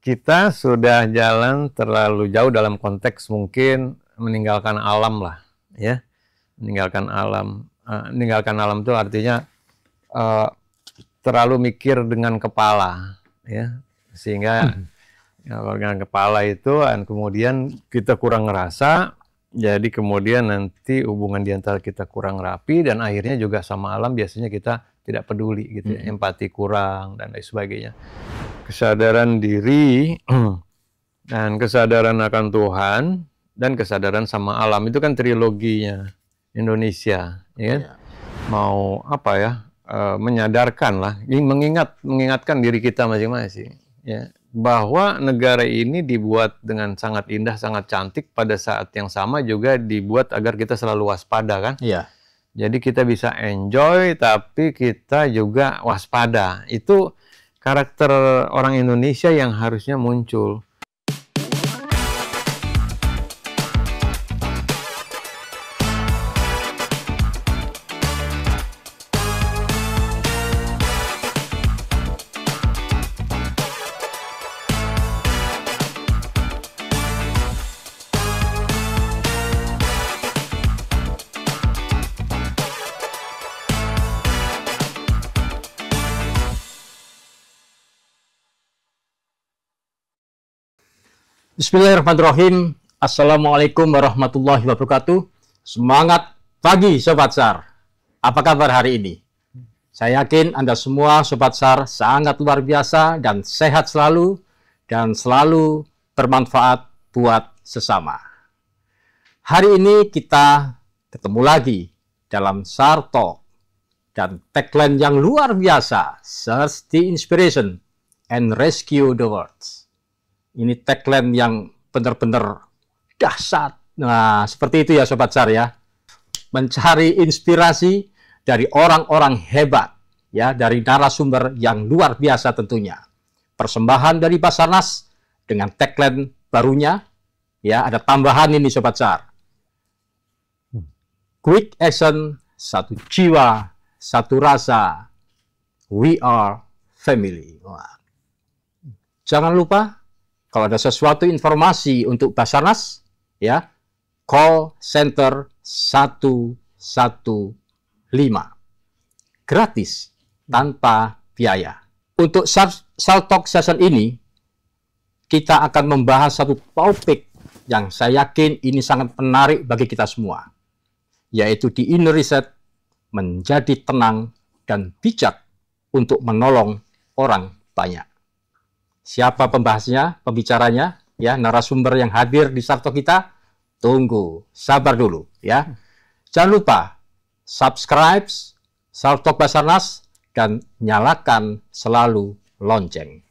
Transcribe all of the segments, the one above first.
kita sudah jalan terlalu jauh dalam konteks mungkin meninggalkan alam lah, ya. Meninggalkan alam. Meninggalkan alam itu artinya terlalu mikir dengan kepala, ya. Sehingga kalau dengan kepala itu, dan kemudian kita kurang ngerasa, jadi kemudian nanti hubungan di antara kita kurang rapi, dan akhirnya juga sama alam biasanya kita tidak peduli, gitu ya. Empati kurang, dan lain sebagainya. Kesadaran diri, dan kesadaran akan Tuhan, dan kesadaran sama alam, itu kan triloginya Indonesia, ya. Mau apa ya, menyadarkan lah, mengingatkan diri kita masing-masing, ya, bahwa negara ini dibuat dengan sangat indah, sangat cantik, pada saat yang sama juga dibuat agar kita selalu waspada, kan? Iya. Jadi kita bisa enjoy, tapi kita juga waspada. Itu karakter orang Indonesia yang harusnya muncul. Bismillahirrahmanirrahim. Assalamualaikum warahmatullahi wabarakatuh. Semangat pagi Sobat SAR. Apa kabar hari ini? Saya yakin Anda semua Sobat SAR sangat luar biasa dan sehat selalu dan selalu bermanfaat buat sesama. Hari ini kita ketemu lagi dalam SAR Talk dan tagline yang luar biasa, Search the Inspiration and Rescue the World. Ini tagline yang benar-benar dahsyat. Nah, seperti itu ya Sobat SAR ya. Mencari inspirasi dari orang-orang hebat, ya, dari narasumber yang luar biasa tentunya. Persembahan dari Basarnas dengan tagline barunya, ya, ada tambahan ini Sobat SAR. Quick action, satu jiwa, satu rasa. We are family. Wah. Jangan lupa, kalau ada sesuatu informasi untuk Basarnas, ya, call center 115. Gratis, tanpa biaya. Untuk SAR Talk session ini, kita akan membahas satu topik yang saya yakin ini sangat menarik bagi kita semua, yaitu di inner reset, menjadi tenang dan bijak untuk menolong orang banyak. Siapa pembahasnya, pembicaranya, ya, narasumber yang hadir di SAR Talk kita? Tunggu, sabar dulu, ya. Jangan lupa subscribe SAR Talk Basarnas dan nyalakan selalu lonceng.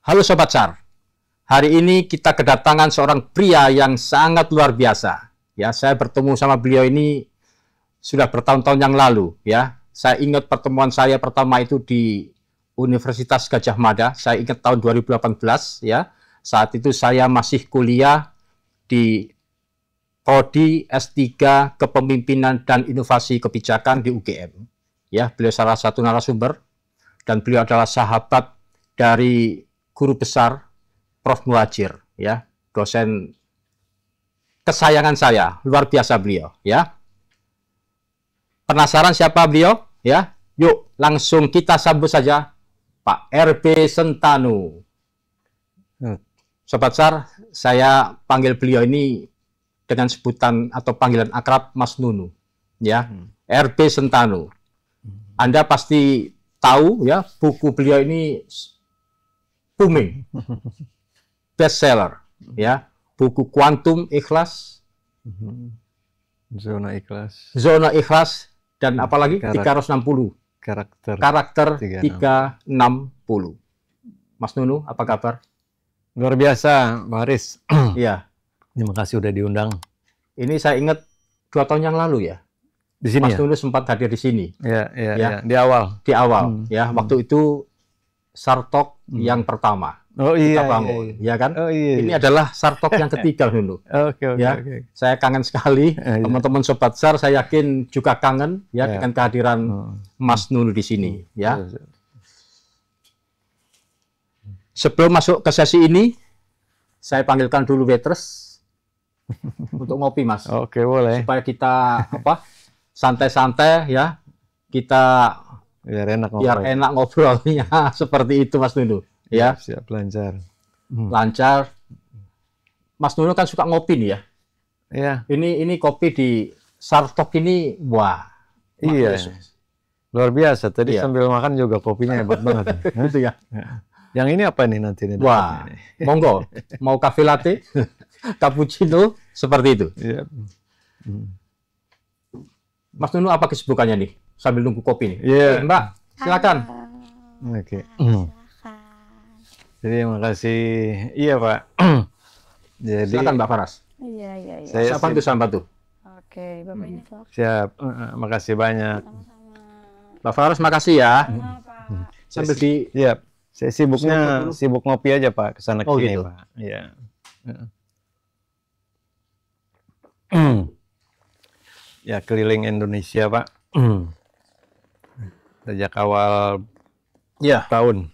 Halo Sobat SAR, hari ini kita kedatangan seorang pria yang sangat luar biasa. Ya, saya bertemu sama beliau ini sudah bertahun-tahun yang lalu, ya. Saya ingat pertemuan saya pertama itu di Universitas Gadjah Mada, saya ingat tahun 2018, ya. Saat itu saya masih kuliah di Prodi S3 Kepemimpinan dan Inovasi Kebijakan di UGM. Ya, beliau salah satu narasumber dan beliau adalah sahabat dari guru besar Prof. Muhajir, ya, dosen kesayangan saya, luar biasa beliau, ya. Penasaran siapa beliau? Ya, yuk langsung kita sambut saja Pak RB Sentanu. Sobat SAR, saya panggil beliau ini dengan sebutan atau panggilan akrab Mas Nunu, ya. RB Sentanu. Anda pasti tahu, ya, buku beliau ini booming, bestseller, ya. Buku Kuantum Ikhlas, Zona Ikhlas, Zona Ikhlas, dan apalagi 360. Karakter 360. Mas Nunu, apa kabar? Luar biasa, Pak Haris. Iya. Terima kasih udah diundang. Ini saya ingat 2 tahun yang lalu ya. Di sini Mas ya? Nunu sempat hadir di sini. Iya. Di awal. Di awal, ya. Waktu itu SAR Talk yang pertama. Oh iya. Kita bangun, ya kan? Oh iya. Ini adalah SAR Talk yang ketiga, Nunu. Oke. Ya. Saya kangen sekali. Teman-teman Sobat SAR, saya yakin juga kangen, ya, dengan kehadiran Mas Nunu di sini, ya. Sebelum masuk ke sesi ini, saya panggilkan dulu waitress untuk ngopi, Mas. Oke, boleh. Supaya kita santai-santai ya. Kita biar enak ngobrolnya seperti itu, Mas Nunu. Ya, siap, lancar. Lancar. Mas Nunu kan suka ngopi nih ya. Iya. Ini kopi di Sartok ini, wah. Iya. Luar biasa. Tadi Iya. sambil makan juga kopinya hebat banget. Itu ya. Yang ini apa nih nanti? Wah, monggo. Mau cafe latte, cappuccino, seperti itu. Iya. Mas Nunu apa kesibukannya nih? Sambil nunggu kopi nih. Iya. Mbak, silakan. Oke. Jadi makasih. Iya, Pak. Jadi Silakan Mbak Faras. Iya. Saya bantu. Oke, Bapak ini sok. Siap. Makasih banyak. Sama-sama. Mbak Faras, makasih ya. Sama, Pak. Sambil di Iya. Saya sibuk ngopi aja, Pak. Kesana Oh, sini, gitu. Pak. Iya. Ya, keliling Indonesia, Pak. Sejak awal ya. tahun.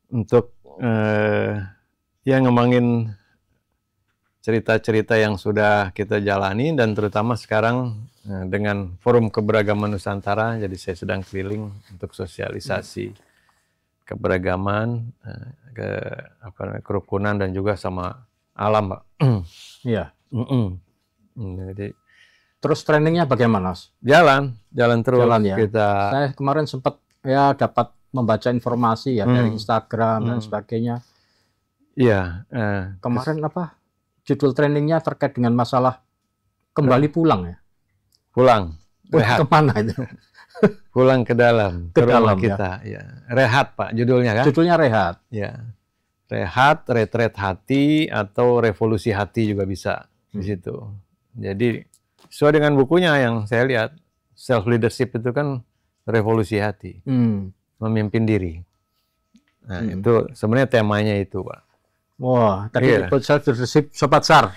Untuk ya ngembangin cerita-cerita yang sudah kita jalani, dan terutama sekarang dengan Forum Keberagaman Nusantara, jadi saya sedang keliling untuk sosialisasi keberagaman, kerukunan, dan juga sama alam, Pak. Iya. Jadi Terus trainingnya bagaimana, Mas? jalan terus. Jalan ya. Kita Saya kemarin sempat ya dapat membaca informasi ya dari Instagram dan sebagainya. iya. Kemarin apa? Judul trainingnya terkait dengan masalah kembali pulang ya. Pulang, rehat, Kemana itu? pulang ke dalam, Ke rumah dalam, kita. Ya. Rehat, Pak, judulnya kan? Judulnya rehat. Ya. Rehat, retret hati, atau revolusi hati juga bisa di situ. Jadi sesuai dengan bukunya yang saya lihat, self leadership itu kan revolusi hati, memimpin diri. Nah, itu sebenarnya temanya itu, Pak. Wah, tadi Iya. self leadership Sobat Sar.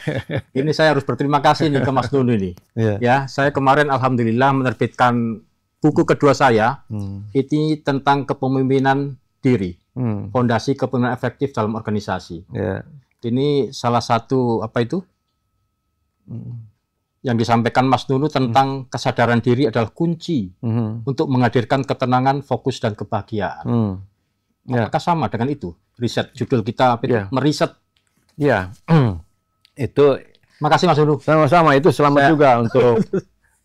Ini saya harus berterima kasih nih ke Mas Nunu ini. Iya. Ya, saya kemarin alhamdulillah menerbitkan buku kedua saya. Ini tentang kepemimpinan diri. Fondasi kepemimpinan efektif dalam organisasi. Ya. Ini salah satu apa itu? Yang disampaikan Mas Nunu tentang kesadaran diri adalah kunci untuk menghadirkan ketenangan, fokus, dan kebahagiaan. Ya. Apakah sama dengan itu? Riset judul kita apa itu? Ya. Meriset. Ya. Itu Makasih Mas Nunu. sama-sama, itu selamat juga untuk.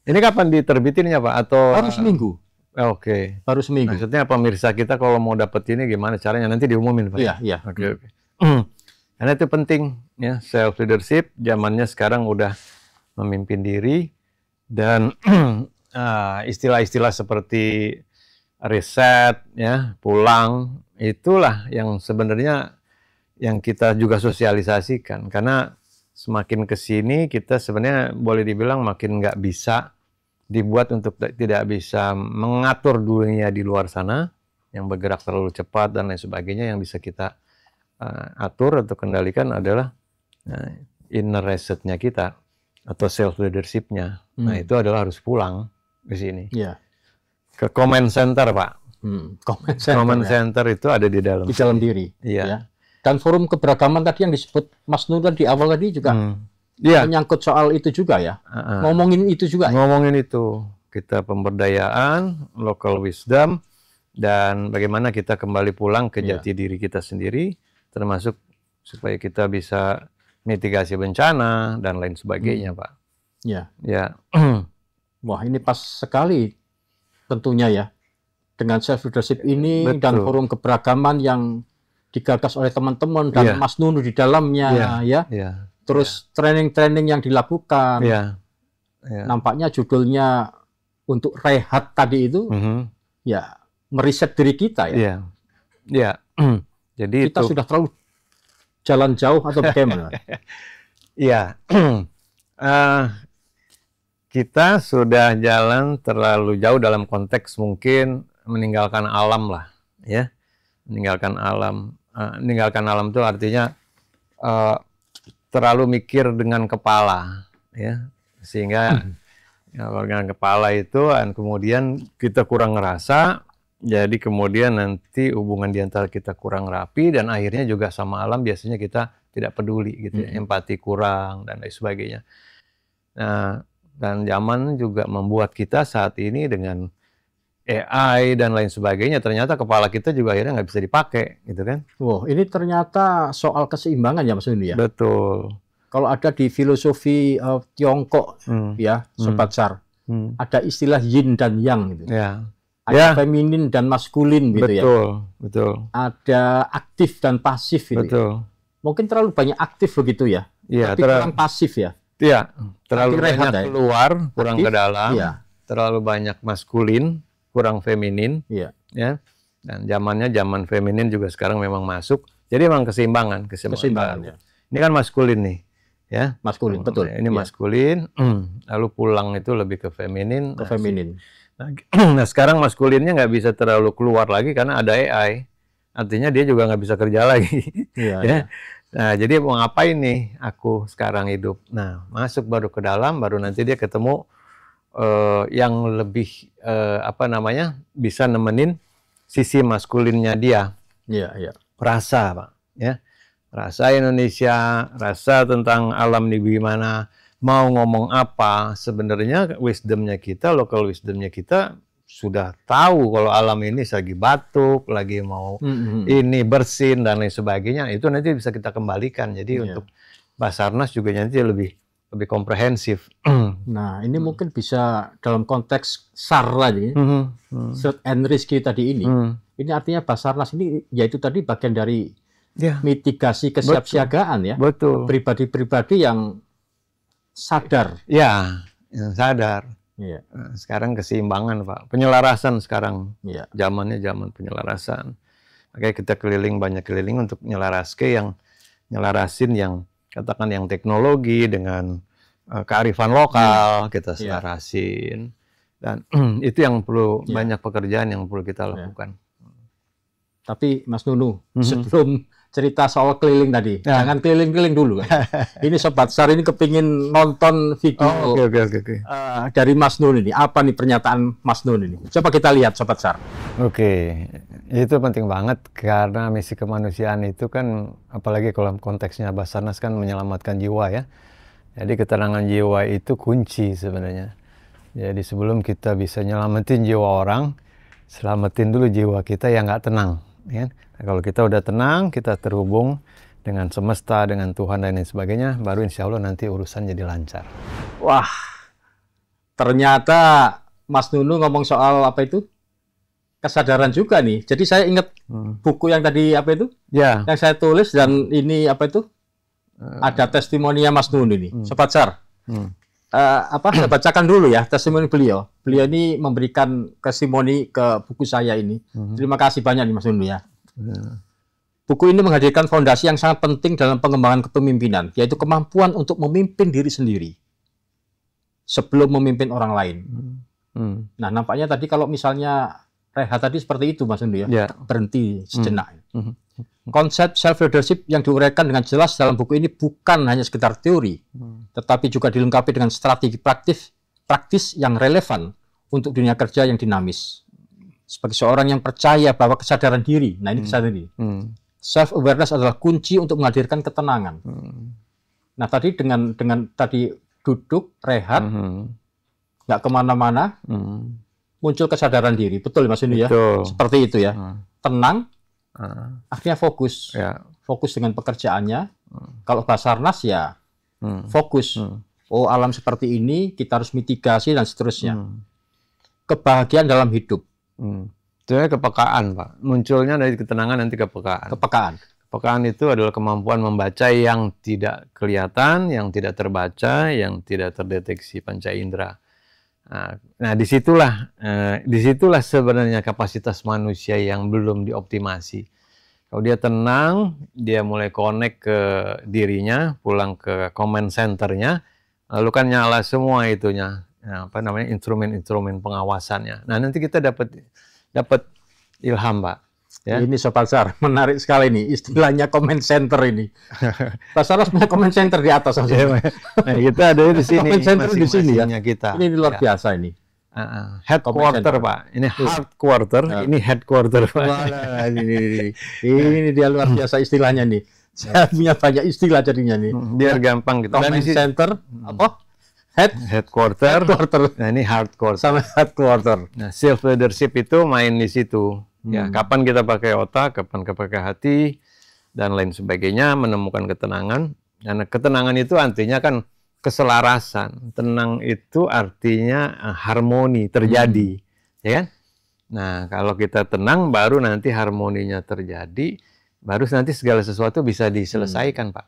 Ini kapan diterbitinnya, Pak? Atau Baru seminggu. Oke. Baru seminggu. Maksudnya pemirsa kita kalau mau dapat ini gimana caranya? Nanti diumumin, Pak. Iya. Oke. Karena itu penting ya, self leadership zamannya sekarang udah memimpin diri, dan istilah-istilah seperti riset ya, pulang, itulah yang sebenarnya yang kita juga sosialisasikan, karena semakin ke sini kita sebenarnya boleh dibilang makin nggak bisa dibuat untuk tidak bisa mengatur dunia di luar sana yang bergerak terlalu cepat dan lain sebagainya. Yang bisa kita atur atau kendalikan adalah inner resetnya kita atau self leadershipnya. Nah, itu adalah harus pulang ke sini. Iya. Ke command center, Pak. Command Ya. center itu ada di dalam. Di dalam diri. Iya. Ya. Dan forum keberagaman tadi yang disebut Mas Nur di awal tadi juga Iya. menyangkut soal itu juga ya. Ngomongin itu juga. Ngomongin itu. Kita pemberdayaan, local wisdom, dan bagaimana kita kembali pulang ke jati diri kita sendiri, termasuk supaya kita bisa mitigasi bencana dan lain sebagainya, Pak. Ya. Ya. Wah, ini pas sekali tentunya ya. Dengan self leadership ini dan forum keberagaman yang digagas oleh teman-teman dan Mas Nunu di dalamnya ya. Terus training-training yang dilakukan. Nampaknya judulnya untuk rehat tadi itu ya meriset diri kita ya. Iya. Jadi kita sudah terlalu jalan jauh atau bagaimana? Iya. Kita sudah jalan terlalu jauh dalam konteks mungkin meninggalkan alam lah, ya. Meninggalkan alam. Meninggalkan alam itu artinya terlalu mikir dengan kepala, ya. Sehingga kalau dengan kepala itu, dan kemudian kita kurang ngerasa, jadi kemudian nanti hubungan di antara kita kurang rapi dan akhirnya juga sama alam biasanya kita tidak peduli gitu ya, empati kurang dan lain sebagainya. Nah, dan zaman juga membuat kita saat ini dengan AI dan lain sebagainya, ternyata kepala kita juga akhirnya nggak bisa dipakai gitu kan. Wow, ini ternyata soal keseimbangan ya Mas Nunu ya. Betul. Kalau ada di filosofi Tiongkok ya, Sobat Sar, ada istilah yin dan yang gitu. Ya. Ada feminin dan maskulin gitu ya. Betul, betul. Ada aktif dan pasif gitu. Betul. Ya. Mungkin terlalu banyak aktif begitu ya. Iya, tapi kurang pasif ya. Iya, terlalu banyak ya. keluar, kurang aktif, ke dalam. Iya. Terlalu banyak maskulin, kurang feminin. Iya. Ya. Dan zamannya zaman feminin juga sekarang memang masuk. Jadi memang keseimbangan ya. Ini kan maskulin nih, ya. Maskulin, betul. Ini maskulin, lalu pulang itu lebih ke feminin. Ke feminin. Nah, sekarang maskulinnya nggak bisa terlalu keluar lagi karena ada AI. Artinya dia juga nggak bisa kerja lagi. Iya, ya. Nah, jadi mau ngapain nih aku sekarang hidup? Nah, masuk baru ke dalam, baru nanti dia ketemu yang lebih bisa nemenin sisi maskulinnya dia. Iya, iya. Rasa, Pak. Ya, rasa Indonesia, rasa tentang alam nih gimana. Mau ngomong apa, sebenarnya wisdomnya kita, local wisdomnya kita sudah tahu kalau alam ini lagi batuk, lagi mau ini bersin dan lain sebagainya. Itu nanti bisa kita kembalikan. Jadi untuk Basarnas juga nanti lebih komprehensif. Nah, ini mungkin bisa dalam konteks SAR lagi, search and rescue tadi ini. Ini artinya Basarnas ini yaitu tadi bagian dari mitigasi kesiapsiagaan ya. Betul. Pribadi-pribadi yang sadar. Ya, yang sadar. Iya. Sekarang keseimbangan, Pak. Penyelarasan sekarang. Iya. Zamannya zaman penyelarasan. Makanya kita banyak keliling untuk nyelarasin yang katakan yang teknologi dengan kearifan lokal kita selarasin. Dan itu yang perlu banyak pekerjaan yang perlu kita lakukan. Tapi Mas Nunu, sebelum cerita soal keliling tadi, jangan keliling-keliling dulu kan. Ini Sobat Sar ini kepingin nonton video dari Mas Nun ini. Apa nih pernyataan Mas Nun ini? Coba kita lihat Sobat Sar. Oke, itu penting banget karena misi kemanusiaan itu kan, apalagi kalau konteksnya Basarnas kan menyelamatkan jiwa ya. Jadi ketenangan jiwa itu kunci sebenarnya. Jadi sebelum kita bisa nyelamatin jiwa orang, selamatin dulu jiwa kita yang nggak tenang. Ya. Nah, kalau kita udah tenang, kita terhubung dengan semesta, dengan Tuhan dan lain sebagainya, baru insya Allah nanti urusan jadi lancar. Wah, ternyata Mas Nunu ngomong soal apa itu? Kesadaran juga nih. Jadi saya ingat buku yang tadi apa itu? Ya. Yang saya tulis dan ini apa itu? Ada testimoninya Mas Nunu ini. Sobat Sar. Saya bacakan dulu ya testimoni beliau. Beliau ini memberikan testimoni ke buku saya ini. Terima kasih banyak nih Mas Nunu ya. Buku ini menghadirkan fondasi yang sangat penting dalam pengembangan kepemimpinan, yaitu kemampuan untuk memimpin diri sendiri sebelum memimpin orang lain. Nah, nampaknya tadi kalau misalnya Rehat tadi seperti itu Mas Nunu ya. Berhenti sejenak. Konsep self-leadership yang diuraikan dengan jelas dalam buku ini bukan hanya sekedar teori, tetapi juga dilengkapi dengan strategi praktis yang relevan untuk dunia kerja yang dinamis. Sebagai seorang yang percaya bahwa kesadaran diri, nah ini kesadaran diri, self-awareness adalah kunci untuk menghadirkan ketenangan. Nah tadi dengan tadi duduk, rehat, nggak kemana-mana, muncul kesadaran diri. Betul Mas Nunu ya? Seperti itu ya. Tenang, akhirnya fokus. Fokus dengan pekerjaannya. Kalau Basarnas ya fokus. Oh alam seperti ini, kita harus mitigasi dan seterusnya. Kebahagiaan dalam hidup. Itu kepekaan, Pak. Munculnya dari ketenangan nanti kepekaan. Kepekaan itu adalah kemampuan membaca yang tidak kelihatan, yang tidak terbaca, yang tidak terdeteksi panca indera. Nah, disitulah sebenarnya kapasitas manusia yang belum dioptimasi. Kalau dia tenang, dia mulai connect ke dirinya, pulang ke command centernya, lalu kan nyala semua itunya. Instrumen-instrumen pengawasannya. Nah, nanti kita dapat ilham, Pak. Ya. Ini Sobat Sar, menarik sekali nih istilahnya command center ini. Basarnas punya command center di atas. Nah, kita ada di sini. Command center di sini ya. Kita. Ini luar biasa ini. Headquarter, Pak. Ini hardquarter, ini headquarter, Pak. Wah, ini dia luar biasa istilahnya nih. Saya punya banyak istilah jadinya nih. Biar gampang gitu. Command center, apa? Headquarter. Headquarter. Nah, ini hardquarter. Sama headquarter. Nah, self leadership itu main di situ. Ya, kapan kita pakai otak, kapan kita pakai hati, dan lain sebagainya, menemukan ketenangan. Karena ketenangan itu artinya kan keselarasan. Tenang itu artinya harmoni terjadi, ya kan? Nah, kalau kita tenang, baru nanti harmoninya terjadi, baru nanti segala sesuatu bisa diselesaikan, Pak.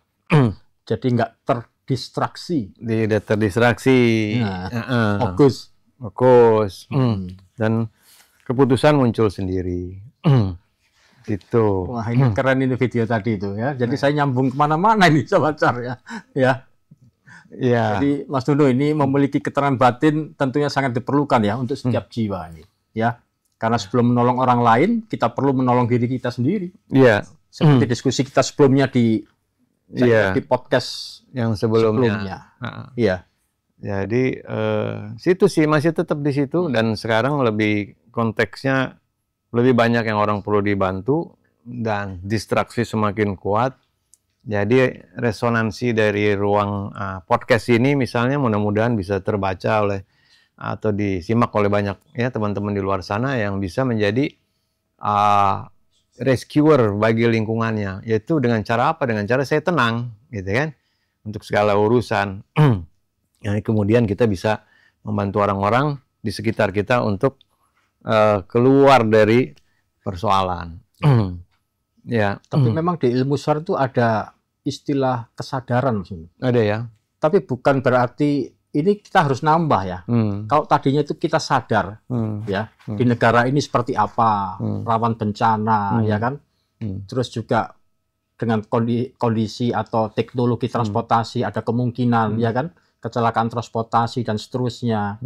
Jadi nggak terdistraksi. Tidak terdistraksi. Fokus. Fokus. Dan keputusan muncul sendiri. Gitu. Wah, ini keren ini video tadi itu ya. Jadi saya nyambung kemana-mana ini Sobat Sar ya. Ya. Ya. Jadi Mas Dono ini memiliki keterangan batin tentunya sangat diperlukan ya untuk setiap jiwa ini. Ya. Karena sebelum menolong orang lain, kita perlu menolong diri kita sendiri. Iya. Seperti diskusi kita sebelumnya di podcast yang sebelumnya. Iya. Jadi situ sih masih tetap di situ dan sekarang lebih konteksnya lebih banyak yang orang perlu dibantu dan distraksi semakin kuat. Jadi resonansi dari ruang podcast ini misalnya mudah-mudahan bisa terbaca oleh atau disimak oleh banyak ya teman-teman di luar sana yang bisa menjadi rescuer bagi lingkungannya, yaitu dengan cara apa? Dengan cara saya tenang, gitu kan, untuk segala urusan. Yang kemudian kita bisa membantu orang-orang di sekitar kita untuk keluar dari persoalan. Ya. Tapi memang di ilmu SAR itu ada istilah kesadaran, ada ya. Tapi bukan berarti ini kita harus nambah ya. Kalau tadinya itu kita sadar, ya di negara ini seperti apa, rawan bencana, ya kan. Terus juga dengan kondisi atau teknologi transportasi ada kemungkinan, ya kan, kecelakaan transportasi dan seterusnya.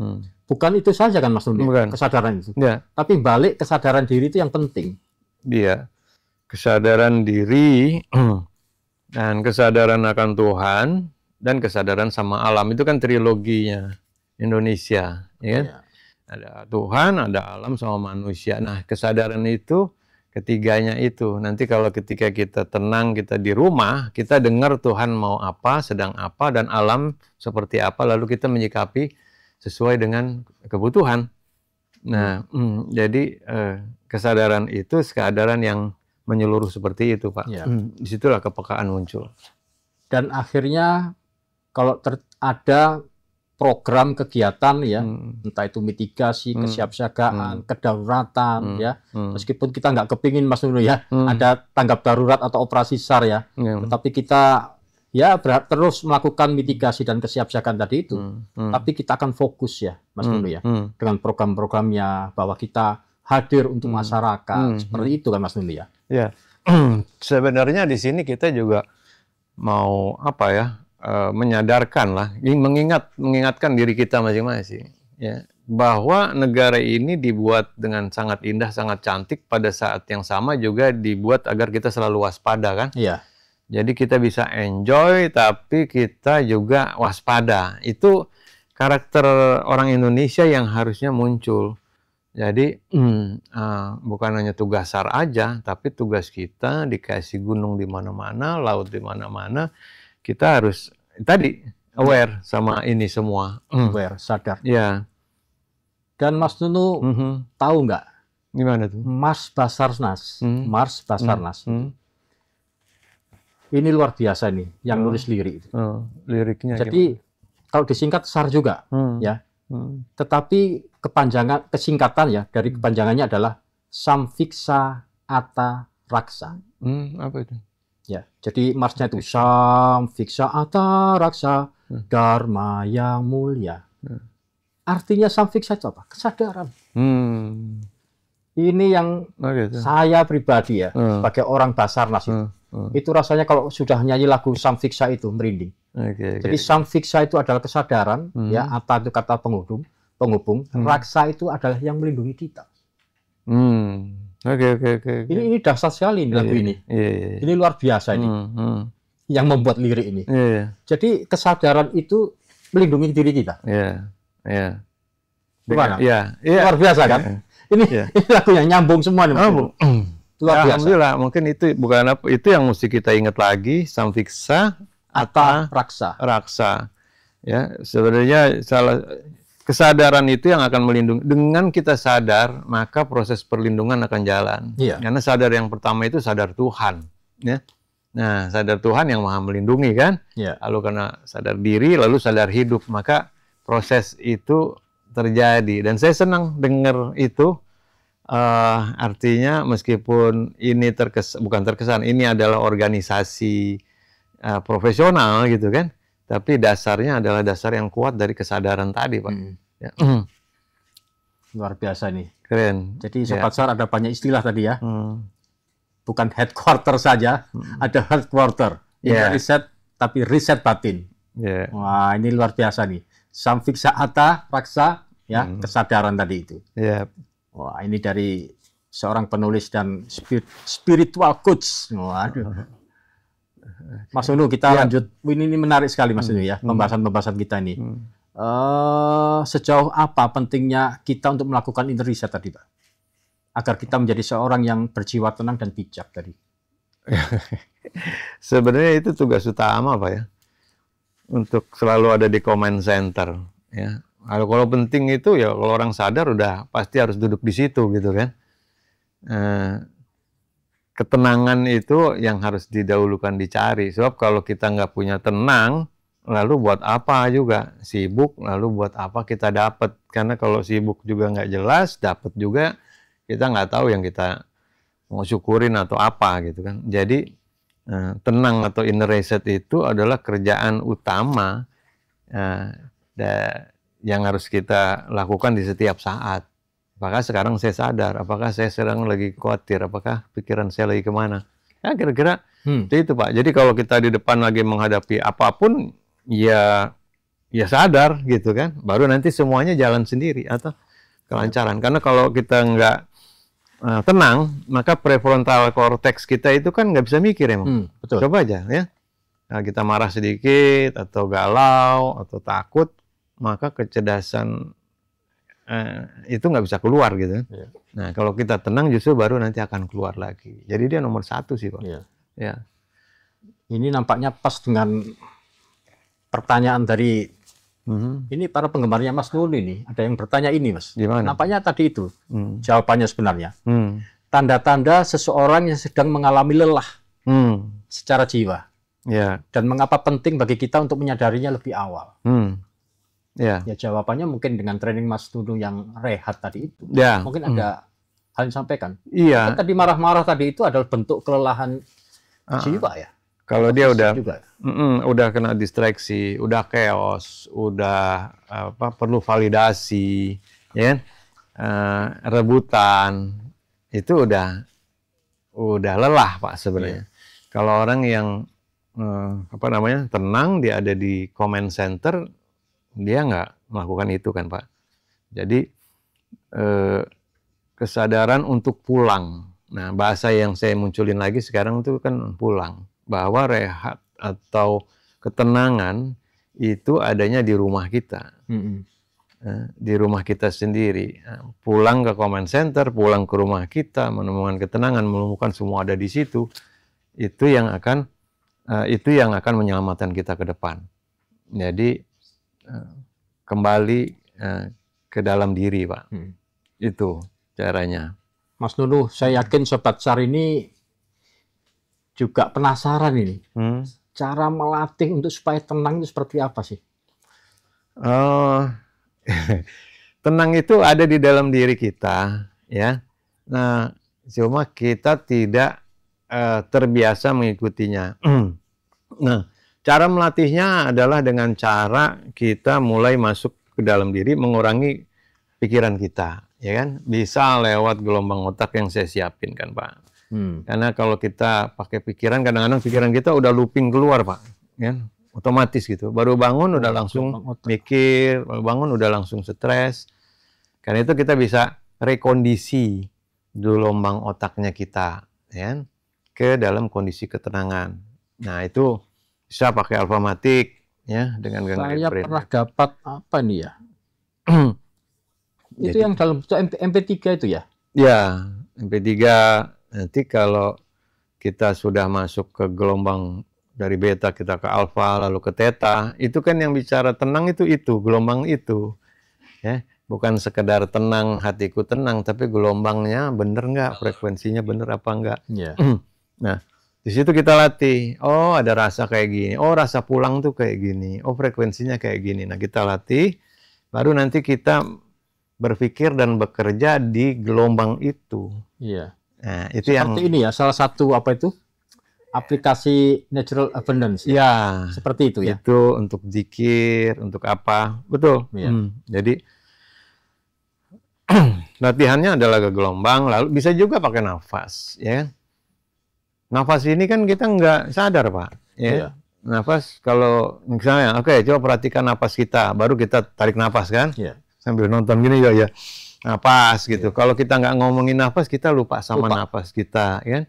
Bukan itu saja kan Mas Nundi, kesadaran itu. Ya. Tapi balik kesadaran diri itu yang penting. Iya, kesadaran diri dan kesadaran akan Tuhan dan kesadaran sama alam itu kan triloginya Indonesia, ya kan? Ya. Ada Tuhan, ada alam sama manusia. Nah, kesadaran itu ketiganya itu. Nanti kalau ketika kita tenang, kita di rumah, kita dengar Tuhan mau apa, sedang apa, dan alam seperti apa, lalu kita menyikapi sesuai dengan kebutuhan. Nah, jadi kesadaran itu kesadaran yang menyeluruh seperti itu, Pak. Ya. Disitulah kepekaan muncul. Dan akhirnya kalau ada program kegiatan ya, entah itu mitigasi, kesiapsiagaan, kedaruratan ya, meskipun kita nggak kepingin Mas Nuno ya, ada tanggap darurat atau operasi SAR ya, tetapi kita ya terus melakukan mitigasi dan kesiapsiagaan tadi itu, tapi kita akan fokus ya Mas Nuno ya, dengan program-programnya bahwa kita hadir untuk masyarakat, seperti itu kan Mas Nuno ya. Ya, sebenarnya di sini kita juga mau apa ya? Menyadarkan lah, mengingatkan diri kita masing-masing, ya, bahwa negara ini dibuat dengan sangat indah, sangat cantik, pada saat yang sama juga dibuat agar kita selalu waspada kan. Iya. Jadi kita bisa enjoy, tapi kita juga waspada. Itu karakter orang Indonesia yang harusnya muncul. Jadi bukan hanya tugas SAR aja, tapi tugas kita dikasih gunung di mana-mana, laut di mana-mana. Kita harus tadi aware sama ini semua. Aware, sadar. Ya. Dan Mas Nuno tahu nggak? Gimana tuh? Mars Basarnas. Mars Basarnas. Ini luar biasa nih, yang nulis lirik. Liriknya. Jadi kalau disingkat SAR juga, ya. Tetapi kesingkatan ya dari kepanjangannya adalah Samviksa Atta Raksa. Apa itu? Ya, jadi Marsnya itu Samviksa Atta Raksa, Dharma yang mulia. Artinya Samviksa itu apa? Kesadaran. Ini yang saya pribadi ya, sebagai orang Basarnas itu rasanya kalau sudah nyanyi lagu Samviksa itu merinding. Jadi Samviksa itu adalah kesadaran, ya, Atta itu kata penghubung, Raksa itu adalah yang melindungi kita. Ini dahsyat sekali ini lagu ini. Ini luar biasa ini. Yang membuat lirik ini. Jadi kesadaran itu melindungi diri kita. Gimana? Iya, Luar biasa kan? Ini, Iya. ini lagu yang nyambung semua nih, Mas Nunu. Luar biasa. Alhamdulillah, mungkin itu bukan apa, itu yang mesti kita ingat lagi, samviksa Atta raksa. raksa. Ya, sebenarnya kesadaran itu yang akan melindungi. Dengan kita sadar, maka proses perlindungan akan jalan. Iya. Karena sadar yang pertama itu sadar Tuhan, ya. Nah, sadar Tuhan yang Maha melindungi kan. Iya. Lalu karena sadar diri, lalu sadar hidup, maka proses itu terjadi. Dan saya senang dengar itu. Artinya meskipun ini bukan terkesan, ini adalah organisasi profesional gitu kan, tapi dasarnya adalah dasar yang kuat dari kesadaran tadi, Pak. Ya. Luar biasa nih. Keren. Jadi Sobat SAR ada banyak istilah tadi ya. Hmm. Bukan headquarter saja, ada headquarter. Ini riset, tapi riset batin. Yeah. Wah, ini luar biasa nih. Samviksa atta raksa, ya, kesadaran tadi itu. Yeah. Wah, ini dari seorang penulis dan spiritual coach. Waduh. Mas Nunu, kita lanjut. Ini menarik sekali, Mas Nunu ya, pembahasan-pembahasan kita ini. Sejauh apa pentingnya kita untuk melakukan inner reset tadi, Pak? Agar kita menjadi seorang yang berjiwa tenang dan bijak tadi. Sebenarnya itu tugas utama, Pak ya. Untuk selalu ada di command center, ya. Kalau penting itu ya kalau orang sadar udah pasti harus duduk di situ gitu kan. Ketenangan itu yang harus didahulukan dicari. Sebab kalau kita nggak punya tenang, lalu buat apa juga sibuk, lalu buat apa kita dapat? Karena kalau sibuk juga nggak jelas, dapat juga kita nggak tahu yang kita mau syukurin atau apa gitu kan. Jadi tenang atau inner reset itu adalah kerjaan utama yang harus kita lakukan di setiap saat. Apakah sekarang saya sadar? Apakah saya sedang lagi khawatir? Apakah pikiran saya lagi kemana? Ya kira-kira itu Pak. Jadi kalau kita di depan lagi menghadapi apapun, ya sadar gitu kan. Baru nanti semuanya jalan sendiri atau kelancaran. Karena kalau kita nggak tenang, maka prefrontal cortex kita itu kan nggak bisa mikir emang. Betul. Coba aja ya. Nah, kita marah sedikit atau galau atau takut, maka kecerdasan itu nggak bisa keluar gitu. Yeah. Nah, kalau kita tenang justru baru nanti akan keluar lagi. Jadi dia nomor satu sih, Pak. Yeah. Ya. Ini nampaknya pas dengan pertanyaan dari ini para penggemarnya Mas Nunu ini. Ada yang bertanya ini, Mas. Gimana? Nampaknya tadi itu jawabannya sebenarnya. Tanda-tanda seseorang yang sedang mengalami lelah secara jiwa. Ya. Dan mengapa penting bagi kita untuk menyadarinya lebih awal? Ya. Ya jawabannya mungkin dengan training Mas Nunu yang rehat tadi itu. Ya. Mungkin ada hal yang sampaikan. Iya. Tadi marah-marah tadi itu adalah bentuk kelelahan jiwa ya. Kalau dia udah kena distraksi, udah chaos, udah perlu validasi, ya kan? Rebutan, itu udah lelah Pak sebenarnya. Kalau orang yang tenang, dia ada di command center, dia nggak melakukan itu kan Pak. Jadi kesadaran untuk pulang. Nah, bahasa yang saya munculin lagi sekarang itu kan pulang. Bahwa rehat atau ketenangan itu adanya di rumah kita. Di rumah kita sendiri. Pulang ke command center, pulang ke rumah kita, menemukan ketenangan, menemukan semua ada di situ. Itu yang akan menyelamatkan kita ke depan. Jadi kembali ke dalam diri, Pak. Itu caranya. Mas Nunu, saya yakin Sobat SAR ini juga penasaran ini. Cara melatih untuk supaya tenang itu seperti apa sih? Tenang itu ada di dalam diri kita, ya. Nah, cuma kita tidak terbiasa mengikutinya. Nah, cara melatihnya adalah dengan cara kita mulai masuk ke dalam diri, mengurangi pikiran kita, ya kan? Bisa lewat gelombang otak yang saya siapin kan, Pak. Karena kalau kita pakai pikiran, kadang-kadang pikiran kita udah looping keluar, Pak. Ya? Otomatis gitu. Baru bangun udah langsung mikir, baru bangun udah langsung stres. Karena itu kita bisa rekondisi gelombang otaknya kita, ya, ke dalam kondisi ketenangan. Nah, itu bisa pakai Alfamatic, ya, dengan saya pernah dapat apa nih ya? Itu Jadi- yang dalam bentuk MP3 itu ya? Ya, MP3 nanti kalau kita sudah masuk ke gelombang dari beta kita ke alfa lalu ke theta, itu kan yang bicara tenang itu gelombang itu. Ya, bukan sekedar tenang, hatiku tenang, tapi gelombangnya bener nggak, frekuensinya bener apa enggak. Iya. Nah, di situ kita latih. Oh, ada rasa kayak gini. Oh, rasa pulang tuh kayak gini. Oh, frekuensinya kayak gini. Nah, kita latih, baru nanti kita berpikir dan bekerja di gelombang itu. Iya. Nah, itu yang Seperti ini ya, salah satu apa itu? Aplikasi Natural Abundance. ya, Seperti itu ya. itu untuk zikir, untuk apa? Betul. Iya. Jadi latihannya adalah ke gelombang, lalu bisa juga pakai nafas, ya kan? Nafas ini kan kita nggak sadar, Pak. Ya. Iya. Nafas kalau misalnya, oke, coba perhatikan nafas kita, baru kita tarik nafas kan? Iya. Sambil nonton gini ya, nafas gitu. Kalau kita nggak ngomongin nafas, kita lupa sama Lupa. nafas kita, ya kan?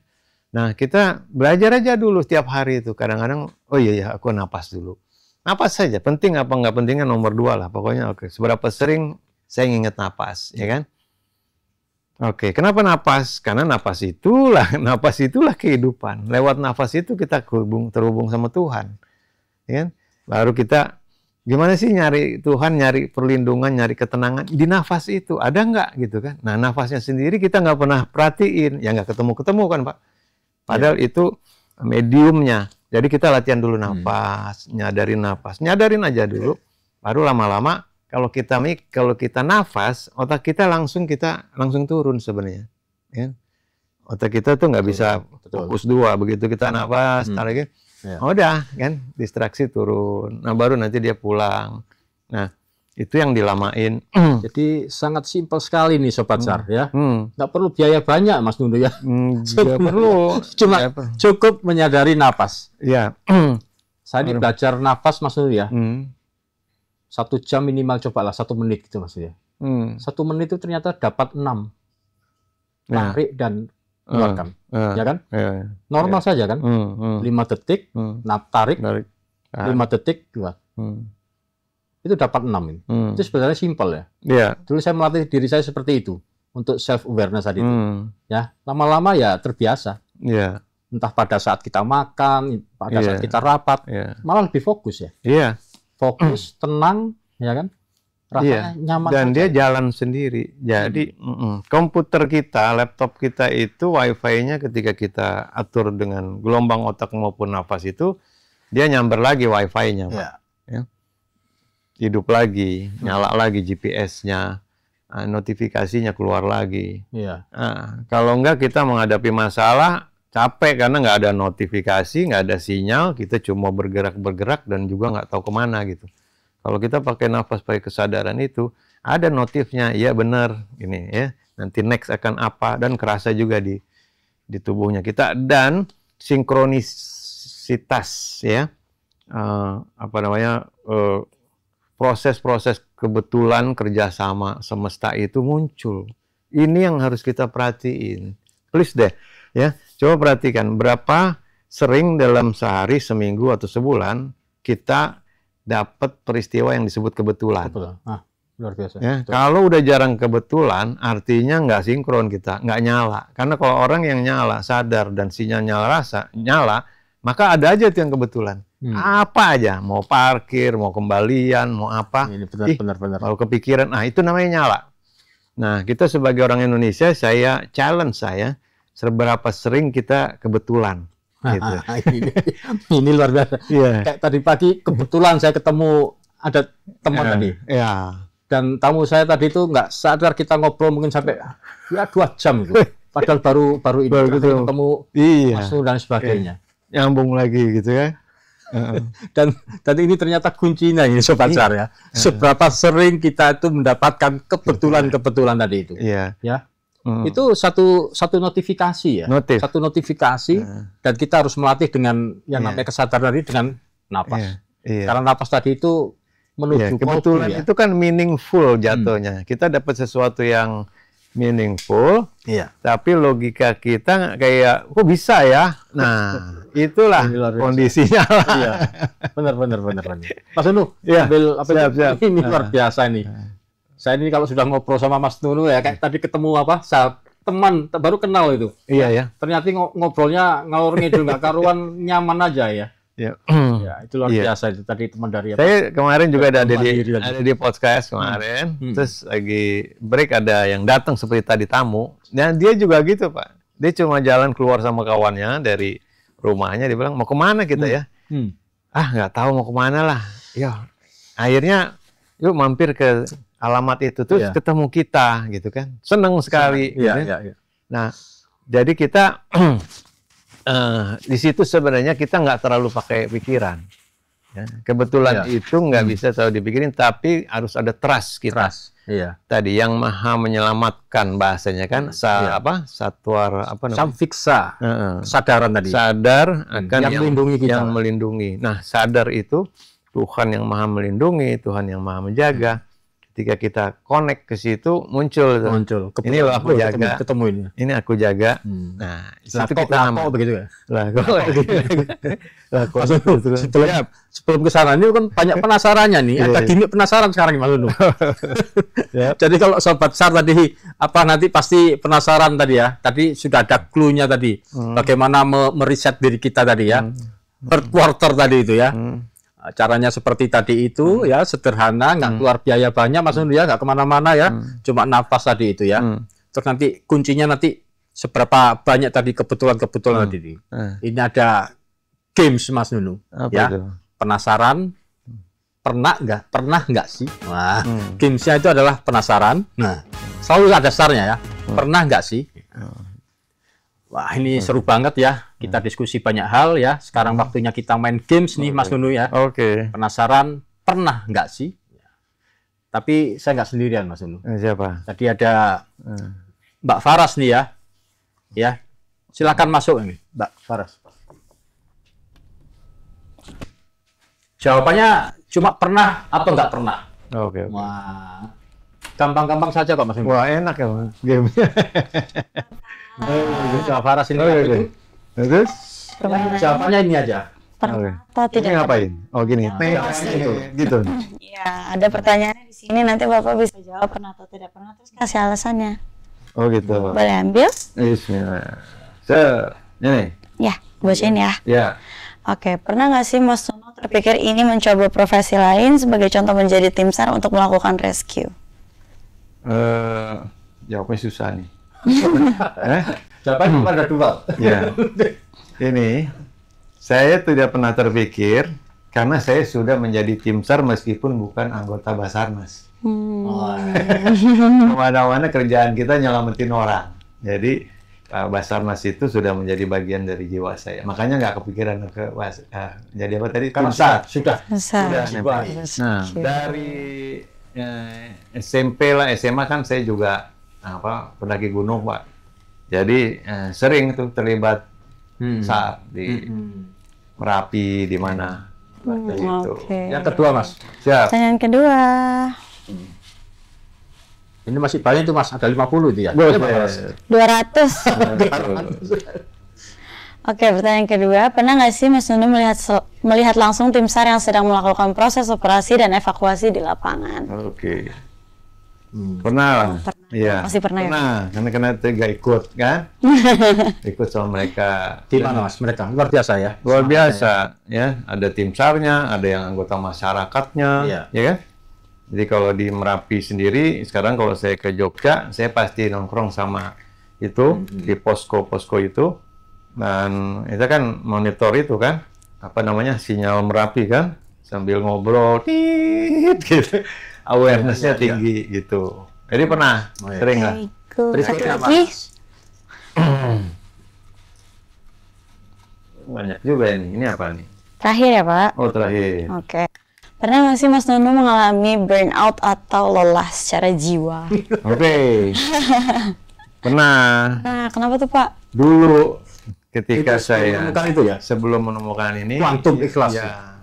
Nah, kita belajar aja dulu setiap hari itu. Kadang-kadang, oh iya, aku nafas dulu. Nafas saja, penting apa nggak pentingnya nomor 2 lah. Pokoknya oke, seberapa sering saya ingat nafas, ya kan? Oke, kenapa nafas? Karena nafas itulah kehidupan. Lewat nafas itu kita terhubung sama Tuhan. Ya kan? Baru kita, gimana sih nyari Tuhan, nyari perlindungan, nyari ketenangan? Di nafas itu, ada nggak gitu kan? Nah, nafasnya sendiri kita nggak pernah perhatiin. Ya nggak ketemu-ketemu kan, Pak? Padahal itu mediumnya. Jadi kita latihan dulu nafas, nyadarin aja dulu. Baru lama-lama kalau kita nafas, otak kita langsung turun sebenarnya. Ya. Otak kita tuh nggak bisa Betul. fokus 2. Begitu kita nafas, tarik lagi, Ya. udah kan, distraksi turun. Nah baru nanti dia pulang. Nah itu yang dilamain. Jadi sangat simpel sekali nih Sobat Sar ya. Hmm, Nggak perlu biaya banyak Mas Nundu ya. nggak perlu. Cuma Nggak perlu. cukup menyadari napas. Ya. Saya ini belajar napas Mas Nundu ya. Hmm, 1 jam minimal cobalah 1 menit gitu maksudnya. 1 menit itu ternyata dapat 6. Nah, Tarik dan keluarkan. Ya kan? ya. Normal saja kan? 5 detik, tarik, Tarik. 5 detik, keluar. Itu dapat 6 ini. Itu sebenarnya simpel ya. Ya. Dulu saya melatih diri saya seperti itu. Untuk self awareness tadi itu. Ya, lama-lama ya terbiasa. Ya. Entah pada saat kita makan, pada saat Iya. kita rapat, Ya. malah lebih fokus ya. Iya. Fokus, tenang, ya kan? Rasanya nyaman. Dan saja. dia jalan sendiri. Jadi komputer kita, laptop kita itu wifi-nya ketika kita atur dengan gelombang otak maupun nafas itu, dia nyamber lagi wifi-nya, Pak. Ya. Ya. Hidup lagi, nyala lagi GPS-nya, notifikasinya keluar lagi. Iya. Nah, kalau enggak kita menghadapi masalah, capek karena nggak ada notifikasi, nggak ada sinyal, kita cuma bergerak-bergerak dan juga nggak tahu kemana gitu. Kalau kita pakai nafas, pakai kesadaran itu, ada notifnya, ya benar, ini ya, nanti next akan apa, dan kerasa juga di tubuhnya kita, dan sinkronisitas ya, proses-proses kebetulan kerjasama semesta itu muncul. Ini yang harus kita perhatiin. Please deh, ya, coba perhatikan berapa sering dalam sehari, seminggu atau sebulan kita dapat peristiwa yang disebut kebetulan. Betul. Ah, luar biasa. Ya, Betul. kalau udah jarang kebetulan, artinya nggak sinkron kita, nggak nyala. Karena kalau orang yang nyala, sadar dan sinyal nyala, maka ada aja tuh yang kebetulan. Apa aja, mau parkir, mau kembalian, mau apa. Ini benar. Kalau kepikiran, itu namanya nyala. Nah, kita sebagai orang Indonesia, saya challenge seberapa sering kita kebetulan. Gitu. Ini luar biasa. Iya. Kayak tadi pagi kebetulan saya ketemu ada teman tadi. Iya. Dan tamu saya tadi itu nggak sadar kita ngobrol mungkin sampai ya 2 jam gitu. Padahal baru ini Baru terakhir ketemu Iya. Mas Nur dan sebagainya. Nyambung lagi gitu kan. Dan ini ternyata kuncinya ini Sobat Sar ya. Seberapa sering kita itu mendapatkan kebetulan tadi itu. Iya. Ya. Itu satu notifikasi ya. Notif. Satu notifikasi dan kita harus melatih dengan yang namanya kesadaran tadi dengan napas. Iya. Karena napas tadi itu menuju kebetulan ya. itu kan meaningful jatuhnya. Kita dapat sesuatu yang meaningful, tapi logika kita kayak kok bisa ya? Nah, itulah kondisinya. Iya, benar. Mas Anu, Ya, ambil apa siap. ini luar biasa ini. Saya ini kalau sudah ngobrol sama Mas Nunu ya, kayak tadi ketemu teman baru kenal itu. Iya ya. Ternyata ngobrolnya ngalor ngidul nggak karuan, nyaman aja ya. Ya. Ya, itu luar biasa itu tadi teman dari apa? Saya kemarin juga ada Mandiri tadi. di podcast kemarin, terus lagi break ada yang datang seperti tadi tamu, dan dia juga gitu Pak. Dia cuma jalan keluar sama kawannya dari rumahnya, dia bilang mau kemana kita ya? Ah nggak tahu mau kemana lah. Ya akhirnya yuk mampir ke alamat itu terus ketemu kita gitu kan, seneng sekali. Iya, gitu. iya. Nah jadi kita di situ sebenarnya kita nggak terlalu pakai pikiran. Ya. Kebetulan itu nggak bisa selalu dipikirin, tapi harus ada trust kita. Iya. Tadi yang maha menyelamatkan bahasanya kan, satwar apa namanya? Samviksa, sadaran tadi. Sadar akan yang melindungi kita. Yang melindungi. Nah sadar itu Tuhan yang maha melindungi, Tuhan yang maha menjaga. Ketika kita connect ke situ muncul. Ini loh aku jaga. Ketemu ini. Ini aku jaga. Nah, itu kita kok begitu ya. Sebelum ke sana ini kan banyak penasarannya nih. Ada gimmick penasaran sekarang nih Mas Nunu. Jadi kalau sobat SAR tadi nanti pasti penasaran tadi ya. Tadi sudah ada clue-nya tadi. Bagaimana meriset diri kita tadi ya. Per quarter tadi itu ya. Caranya seperti tadi itu ya, sederhana, nggak keluar biaya banyak Mas Nunu ya, nggak kemana-mana ya, cuma nafas tadi itu ya. Terus nanti kuncinya nanti seberapa banyak tadi kebetulan tadi. Ini ada games Mas Nunu ya. Itu? Penasaran, pernah nggak sih? Nah, gamesnya itu adalah penasaran. Nah, selalu ada startnya ya. Pernah nggak sih? Wah, ini seru banget ya. Kita diskusi banyak hal ya. Sekarang waktunya kita main games nih, Mas Nunu ya. Penasaran, pernah nggak sih? Tapi saya nggak sendirian, Mas Nunu. Siapa? Tadi ada Mbak Faras nih ya. Ya, silakan masuk ini, Mbak Faras. Jawabannya cuma pernah atau nggak pernah? Wah, gampang-gampang saja kok, Mas Nunu. Wah, enak ya gamenya. Mbak Faras ini terus jawabannya ini aja. Pernah atau tidak? Ini ngapain? Oh gini. Gitu. Ya, ada pertanyaannya di sini, nanti Bapak bisa jawab pernah atau tidak pernah, terus kasih alasannya. Oh gitu. Boleh ambil? Bismillah. Ini. Ya, bacain ya. Ya. Oke, pernah nggak sih Mas Nunu terpikir ini mencoba profesi lain sebagai contoh menjadi tim SAR untuk melakukan rescue? Jawabnya susah nih. Jawabannya ada dua. Ya. Ini saya tidak pernah terpikir karena saya sudah menjadi tim SAR meskipun bukan anggota Basarnas. Kemana-mana kerjaan kita nyelamatin orang. Jadi Basarnas itu sudah menjadi bagian dari jiwa saya. Makanya nggak kepikiran jadi apa tadi? Tim SAR. Sudah. Nah, dari SMP lah, SMA kan saya juga pendaki gunung Pak. Jadi sering tuh terlibat SAR di Merapi di mana. Yang kedua Mas. Siap. Pertanyaan kedua. Ini masih banyak tuh Mas, ada 50 itu ya. 200. Oke, pertanyaan kedua, pernah nggak sih Mas Nunu melihat langsung tim SAR yang sedang melakukan proses operasi dan evakuasi di lapangan? Pernah lah. Iya. Masih pernah ya? Karena tiga ikut kan? Ikut sama mereka. Di mana Mas mereka? Luar biasa ya. Luar biasa ya. Ada tim SAR-nya, ada yang anggota masyarakatnya, ya kan? Jadi kalau di Merapi sendiri, sekarang kalau saya ke Jogja, saya pasti nongkrong sama itu di posko-posko itu, dan itu kan monitor itu kan, sinyal Merapi kan, sambil ngobrol, gitu. Awareness-nya tinggi gitu. Jadi pernah, sering lah. Berikutnya lagi. Banyak juga ini. Ini apa nih? Terakhir ya Pak? Oh terakhir. Oke. Pernah nggak sih Mas Nunu mengalami burnout atau lelah secara jiwa? Pernah. Nah, kenapa tuh Pak? Dulu ketika saya itu ya? sebelum menemukan ini, kuantum ikhlas. Ya,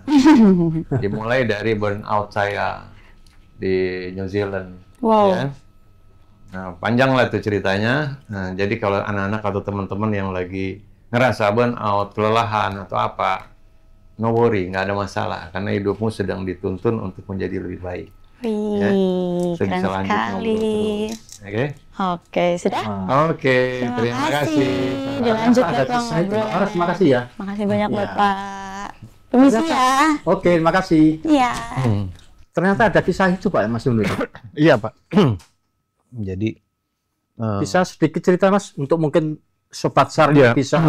dimulai dari burnout saya di New Zealand. Wow. Ya. Nah, panjang lah itu ceritanya. Nah, jadi kalau anak-anak atau teman-teman yang lagi ngerasa burnout, kelelahan atau apa, no worry, nggak ada masalah. Karena hidupmu sedang dituntun untuk menjadi lebih baik. Wih, Saya keren bisa lanjut sekali. Oke. Oke, sudah? Oke, terima kasih. Dilanjut Ada Bapak kisah itu. ngobrol. Terima kasih ya. Makasih banyak Ya. Bapak. Permisi ya. Oke, terima kasih. Iya. Ternyata ada kisah itu Pak Mas Nunu. Iya, Pak. Jadi Bisa sedikit cerita Mas untuk mungkin sobat SAR Iya. bisa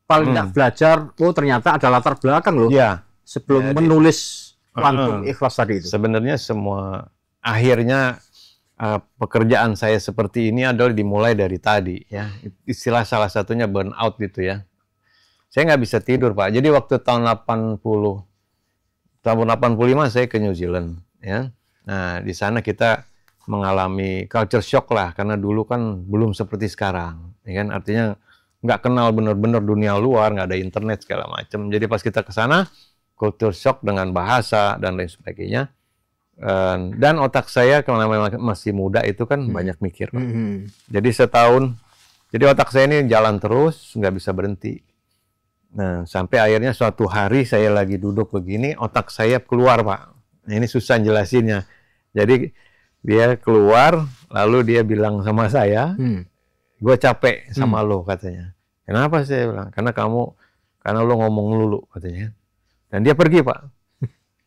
paling nggak belajar. Oh ternyata ada latar belakang loh ya, sebelum Jadi- menulis Kuantum Ikhlas tadi itu. sebenarnya semua akhirnya pekerjaan saya seperti ini adalah dimulai dari tadi ya. Istilah salah satunya burnout gitu ya. Saya nggak bisa tidur, Pak. Jadi waktu tahun 85 saya ke New Zealand ya. Nah, di sana kita mengalami culture shock lah karena dulu kan belum seperti sekarang, ya kan? Artinya nggak kenal benar-benar dunia luar, nggak ada internet segala macam. Jadi pas kita ke sana, culture shock dengan bahasa dan lain sebagainya. Dan otak saya kalau namanya masih muda itu kan banyak mikir, Pak. Jadi setahun, jadi otak saya ini jalan terus, nggak bisa berhenti. Nah, sampai akhirnya suatu hari saya lagi duduk begini, otak saya keluar, Pak. Nah, ini susah jelasinnya. Jadi dia keluar, lalu dia bilang sama saya, gue capek sama lo, katanya. Kenapa saya bilang? Karena lo ngomong lulu, katanya. Dan dia pergi, Pak.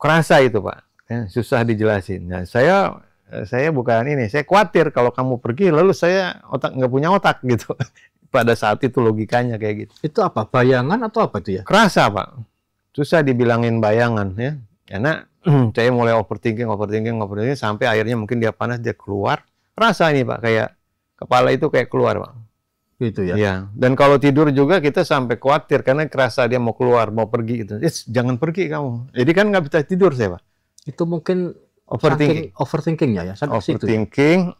Kerasa itu, Pak. Ya, susah dijelasin. Nah, saya bukan ini, saya khawatir kalau kamu pergi, lalu saya nggak punya otak gitu. Pada saat itu logikanya kayak gitu. Itu apa? Bayangan atau apa itu ya? Kerasa, Pak. Susah dibilangin bayangan ya. Karena saya mulai overthinking sampai akhirnya mungkin dia panas, dia keluar. Kerasa ini, Pak, kayak kepala itu kayak keluar, Pak. Gitu ya. Iya. Dan kalau tidur juga kita sampai khawatir karena kerasa dia mau keluar, mau pergi gitu. Jangan pergi kamu. Jadi kan nggak bisa tidur saya, Pak. Itu mungkin overthinkingnya ya. Sampai situ ya? Overthinking.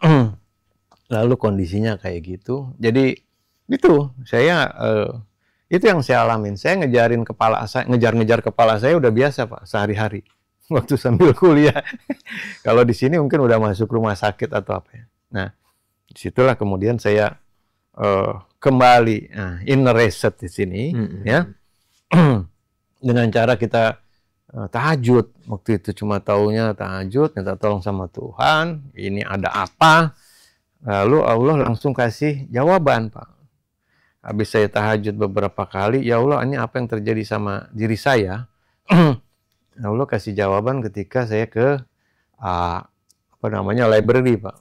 Lalu kondisinya kayak gitu. Jadi itu itu yang saya alamin. Saya ngejar kepala saya udah biasa, Pak, sehari-hari. Waktu sambil kuliah. Kalau di sini mungkin udah masuk rumah sakit atau apa ya. Nah, disitulah kemudian saya kembali inner reset di sini, ya. Dengan cara kita tahajud. Waktu itu cuma taunya tahajud, minta tolong sama Tuhan, ini ada apa? Lalu Allah langsung kasih jawaban, Pak. Habis saya tahajud beberapa kali, ya Allah, ini apa yang terjadi sama diri saya? Allah kasih jawaban ketika saya ke library, Pak.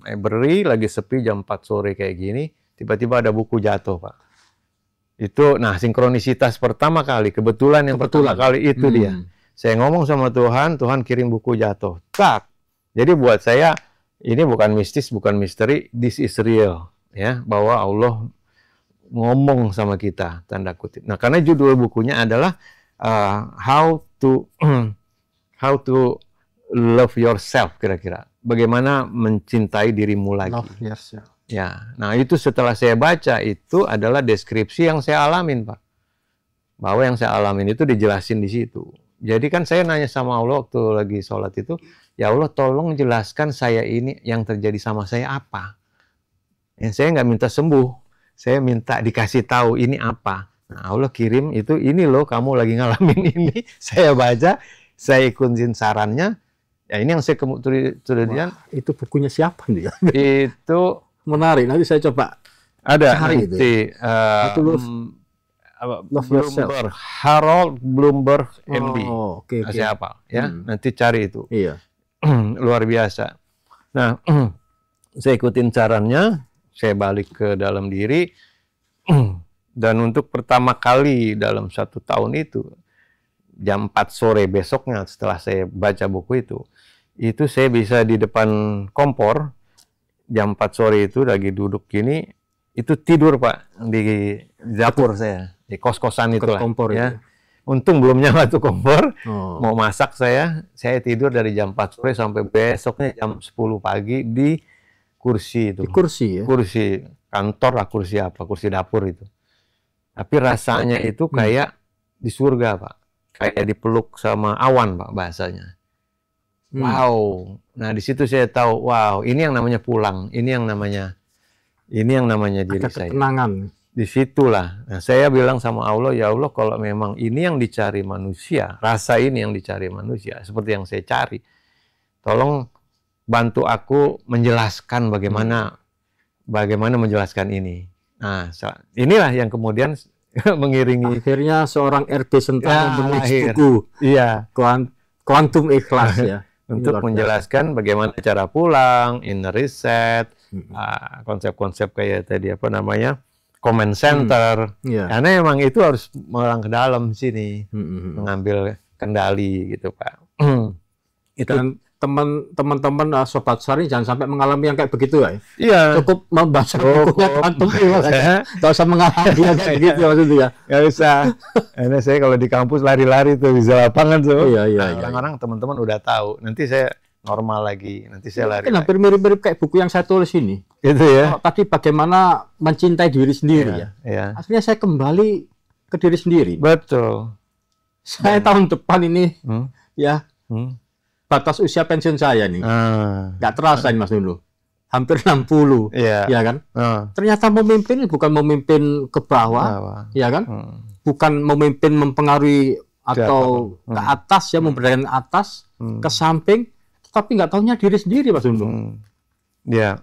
Library lagi sepi jam 4 sore kayak gini, tiba-tiba ada buku jatuh, Pak. Itu, sinkronisitas pertama kali, kebetulan pertama kali itu dia. Saya ngomong sama Tuhan, Tuhan kirim buku jatuh. Tak. Jadi buat saya, ini bukan mistis, bukan misteri, this is real. Ya, bahwa Allah ngomong sama kita, tanda kutip. Nah, karena judul bukunya adalah how to love yourself, kira-kira. Bagaimana mencintai dirimu lagi. Love yourself. Ya, nah itu setelah saya baca itu adalah deskripsi yang saya alamin, Pak. Bahwa yang saya alamin itu dijelasin di situ. Jadi kan saya nanya sama Allah waktu lagi sholat itu, ya Allah tolong jelaskan saya ini yang terjadi sama saya apa. Yang saya nggak minta sembuh, saya minta dikasih tahu ini apa. Nah, Allah kirim itu, ini loh kamu lagi ngalamin ini. Saya baca, saya ikutin sarannya. Ya ini yang saya kemudian. Itu bukunya siapa nih ya? Itu menarik. Nanti saya coba ada cari nanti. Itu Love Yourself. Harold Bloomberg MD. Oh, oke. Siapa? Ya, nanti cari itu. Iya. Luar biasa. Nah, saya ikutin sarannya. Saya balik ke dalam diri. Dan untuk pertama kali dalam 1 tahun itu, jam 4 sore besoknya setelah saya baca buku itu saya bisa di depan kompor, jam 4 sore itu lagi duduk gini, itu tidur, Pak, di dapur saya, di kos-kosan itulah. Kompor ya. itu. Untung belum nyala tuh kompor, mau masak saya tidur dari jam 4 sore sampai besoknya jam 10 pagi di kursi itu. Di kursi ya? Kursi kantor lah, kursi apa, kursi dapur itu. Tapi rasanya itu kayak di surga, Pak. Kayak dipeluk sama awan, Pak, bahasanya. Wow. Nah, di situ saya tahu, wow, ini yang namanya pulang. Ini yang namanya diri saya. Ketenangan. Disitulah. Nah, saya bilang sama Allah, ya Allah, kalau memang ini yang dicari manusia, rasa ini yang dicari manusia, seperti yang saya cari, tolong bantu aku menjelaskan bagaimana menjelaskan ini. Nah, inilah yang kemudian mengiringi Akhirnya seorang RB Sentang menulis lahir. buku Iya, Kuantum Ikhlas ya. untuk Ini luar biasa. menjelaskan bagaimana cara pulang, inner reset, Hmm. konsep-konsep kayak tadi apa namanya, command center. Iya. Karena emang itu harus melang ke dalam sini, Hmm. mengambil kendali gitu, Pak. Itu Dan teman-teman Sobat Sari jangan sampai mengalami yang kayak begitu ya. iya. Cukup membaca bukunya Kuantum Ikhlas aja. Nggak usah mengalami yang kayak gitu maksudnya. Nggak bisa. Karena saya kalau di kampus lari-lari tuh bisa lapangan tuh. Iya, iya, Nah, iya. orang-orang teman-teman udah tahu. Nanti saya normal lagi. Nanti saya lari. Mungkin hampir mirip-mirip kayak buku yang saya tulis ini. Gitu ya. Kalau tadi bagaimana mencintai diri sendiri ya. Iya. Akhirnya saya kembali ke diri sendiri. Betul. Saya tahun depan ini Hmm. ya Hmm. batas usia pensiun saya nih. Ah. Nggak terasa ini Mas Nunu. Hampir 60. Iya. Ya kan? Ah. Ternyata memimpin ini bukan memimpin ke bawah, Apa? ya kan? Hmm. Bukan memimpin mempengaruhi atau Siapa? ke atas ya, memberdayakan atas, Hmm. ke samping, tapi nggak taunya diri sendiri Mas Nunu. Hmm. Iya.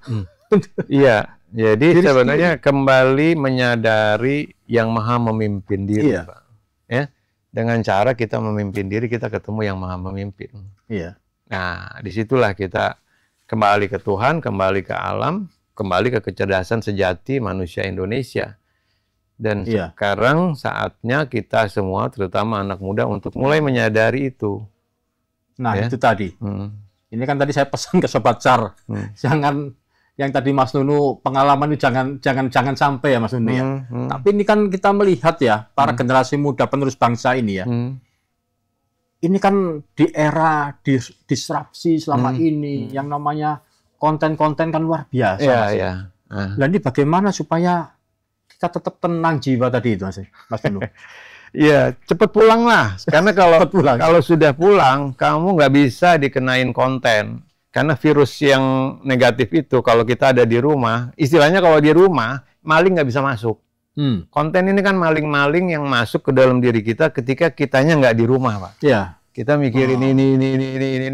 Iya. Jadi Diri sebenarnya kembali menyadari yang maha memimpin diri, Iya. Pak. Ya. Dengan cara kita memimpin diri, kita ketemu yang maha memimpin. Iya. Nah, disitulah kita kembali ke Tuhan, kembali ke alam, kembali ke kecerdasan sejati manusia Indonesia. Dan Iya. sekarang saatnya kita semua, terutama anak muda, untuk mulai menyadari itu. Nah, Ya. itu tadi. Hmm. Ini kan tadi saya pesan ke Sobat Sar. Hmm. Jangan yang tadi Mas Nunu pengalaman ini jangan sampai ya Mas Nunu ya. Hmm. Tapi ini kan kita melihat ya para generasi muda penerus bangsa ini ya. Hmm. Ini kan di era disrupsi selama Hmm. ini yang namanya konten-konten kan luar biasa. Iya, Mas. iya. Ah. Nah, ini bagaimana supaya kita tetap tenang jiwa tadi itu Mas Nunu? Iya, cepet pulang lah. Karena kalau Cepet pulang. kalau sudah pulang, kamu nggak bisa dikenain konten. Karena virus yang negatif itu, kalau kita ada di rumah, istilahnya kalau di rumah, maling nggak bisa masuk. Konten ini kan maling-maling yang masuk ke dalam diri kita ketika kitanya nggak di rumah, Pak. Iya. Kita mikirin ini,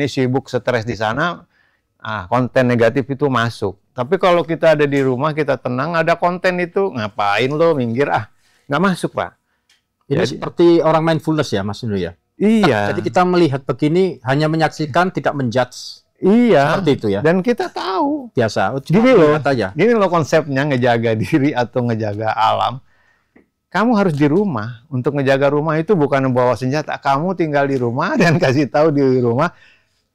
sibuk, stres di sana, konten negatif itu masuk. Tapi kalau kita ada di rumah, kita tenang, ada konten itu, ngapain lo minggir, nggak masuk, Pak. Ini Jadi- seperti orang mindfulness ya Mas Nunu ya. Iya. Jadi kita melihat begini hanya menyaksikan tidak menjudge. Iya. Seperti itu ya. Dan kita tahu. Biasa. Gini loh. Lihat aja. Gini loh konsepnya ngejaga diri atau ngejaga alam. Kamu harus di rumah. Untuk ngejaga rumah itu bukan membawa senjata. Kamu tinggal di rumah dan kasih tahu di rumah,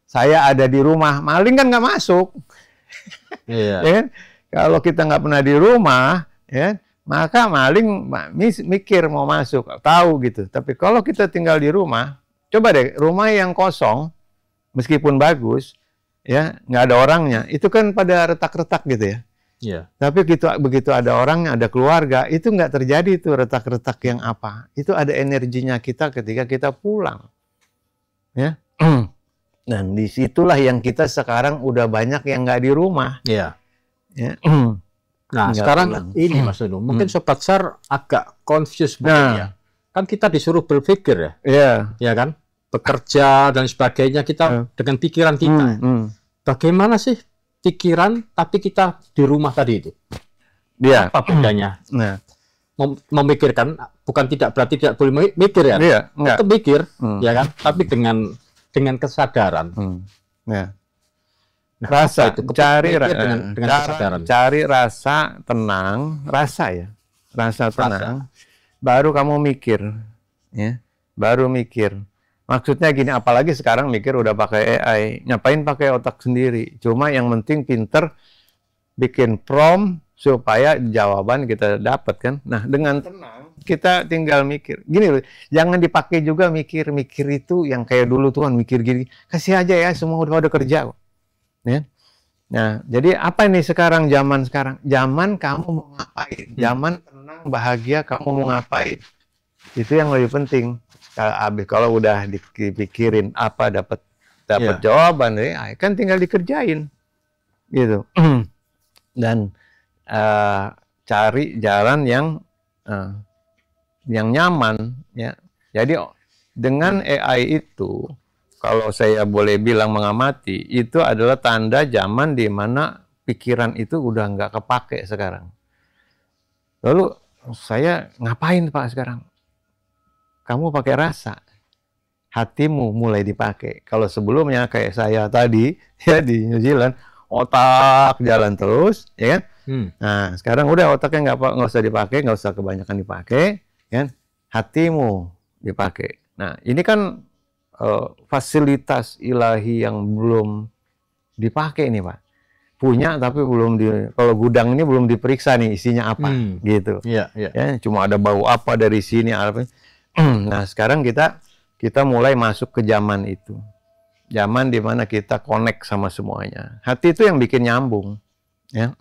saya ada di rumah. Maling kan nggak masuk. Iya. Ya kan? Kalau kita nggak pernah di rumah, ya, maka maling mikir mau masuk, tahu gitu. Tapi kalau kita tinggal di rumah, coba deh rumah yang kosong, meskipun bagus, ya nggak ada orangnya, itu kan pada retak-retak gitu ya. Iya. Tapi begitu ada orangnya, ada keluarga, itu nggak terjadi tuh retak-retak yang apa. Itu ada energinya kita ketika kita pulang, ya. Dan disitulah yang kita sekarang udah banyak yang nggak di rumah. Iya. Ya. Nah, Nggak sekarang pulang. ini Mas Nunu, mungkin Sobat Sar agak confused mungkin Nah. ya. Kan kita disuruh berpikir ya, Iya. ya kan? Bekerja dan sebagainya kita dengan pikiran kita. Bagaimana sih pikiran tapi kita di rumah tadi itu? Iya. Apa bedanya? Nah, Memikirkan bukan tidak berarti tidak boleh mikir ya. iya, enggak. Tetap mikir, Hmm. ya kan? Tapi dengan kesadaran. Ya. Rasa itu? cari Mikir dengan kesadaran. cari rasa tenang, rasa ya. Rasa tenang. Baru kamu mikir, ya. Baru mikir. Maksudnya gini, apalagi sekarang mikir udah pakai AI, ngapain pakai otak sendiri? Cuma yang penting pinter bikin prompt supaya jawaban kita dapat kan. Nah, dengan tenang kita tinggal mikir. Gini loh, jangan dipakai juga mikir-mikir itu yang kayak dulu Tuhan mikir gini. Kasih aja ya, semua udah kerja kok. Ya. Nah, jadi apa nih sekarang zaman sekarang? Zaman kamu mau ngapain? Zaman tenang, bahagia, kamu mau ngapain? Itu yang lebih penting. Kalau udah dipikirin apa dapat Iya. jawaban, kan tinggal dikerjain, gitu. Dan cari jalan yang nyaman, ya. Jadi dengan AI itu, kalau saya boleh bilang mengamati, itu adalah tanda zaman di mana pikiran itu udah nggak kepake sekarang. Lalu saya ngapain Pak sekarang? Kamu pakai rasa, hatimu mulai dipakai. Kalau sebelumnya kayak saya tadi ya di New Zealand, otak jalan terus, ya kan? Nah sekarang udah otaknya nggak usah dipakai, nggak usah kebanyakan dipakai, kan? Hatimu dipakai. Nah ini kan fasilitas ilahi yang belum dipakai nih Pak. Punya tapi belum kalau gudang ini belum diperiksa nih isinya apa gitu. Iya. Ya, cuma ada bau apa dari sini apa. Nah, sekarang kita mulai masuk ke zaman itu. Zaman di mana kita connect sama semuanya. Hati itu yang bikin nyambung, ya.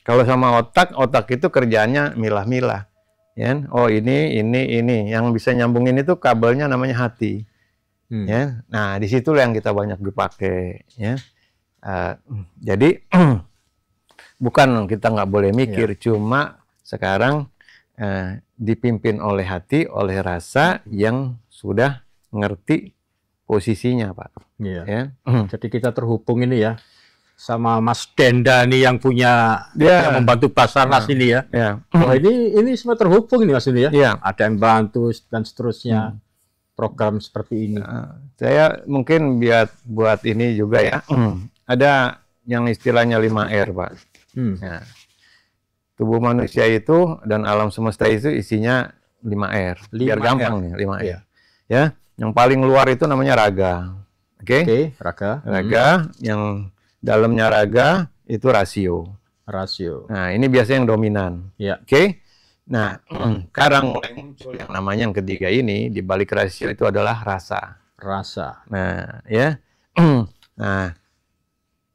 Kalau sama otak itu kerjanya milah-milah. Ya. Oh, ini yang bisa nyambungin itu kabelnya namanya hati. Ya. Nah, di situ yang kita banyak dipakai, ya. Jadi bukan kita nggak boleh mikir, cuma sekarang dipimpin oleh hati, oleh rasa yang sudah ngerti posisinya, Pak. Iya. Ya. Jadi kita terhubung ini ya sama Mas Denda nih yang punya yang membantu Basarnas ini ya. Oh, ini semua terhubung ini Mas ini ya. Iya. Ada yang bantu dan seterusnya. Program seperti ini. Saya mungkin buat ini juga ya. Ada yang istilahnya 5R, Pak. Ya. Tubuh manusia itu dan alam semesta itu isinya 5R. Biar gampang nih, 5R. Ya, yang paling luar itu namanya raga. Oke, raga. Raga, yang dalamnya raga itu rasio. Nah, ini biasanya yang dominan. Ya. Oke. Nah, sekarang mulai muncul yang namanya yang ketiga ini, di balik rasio itu adalah rasa. Nah, ya. Nah,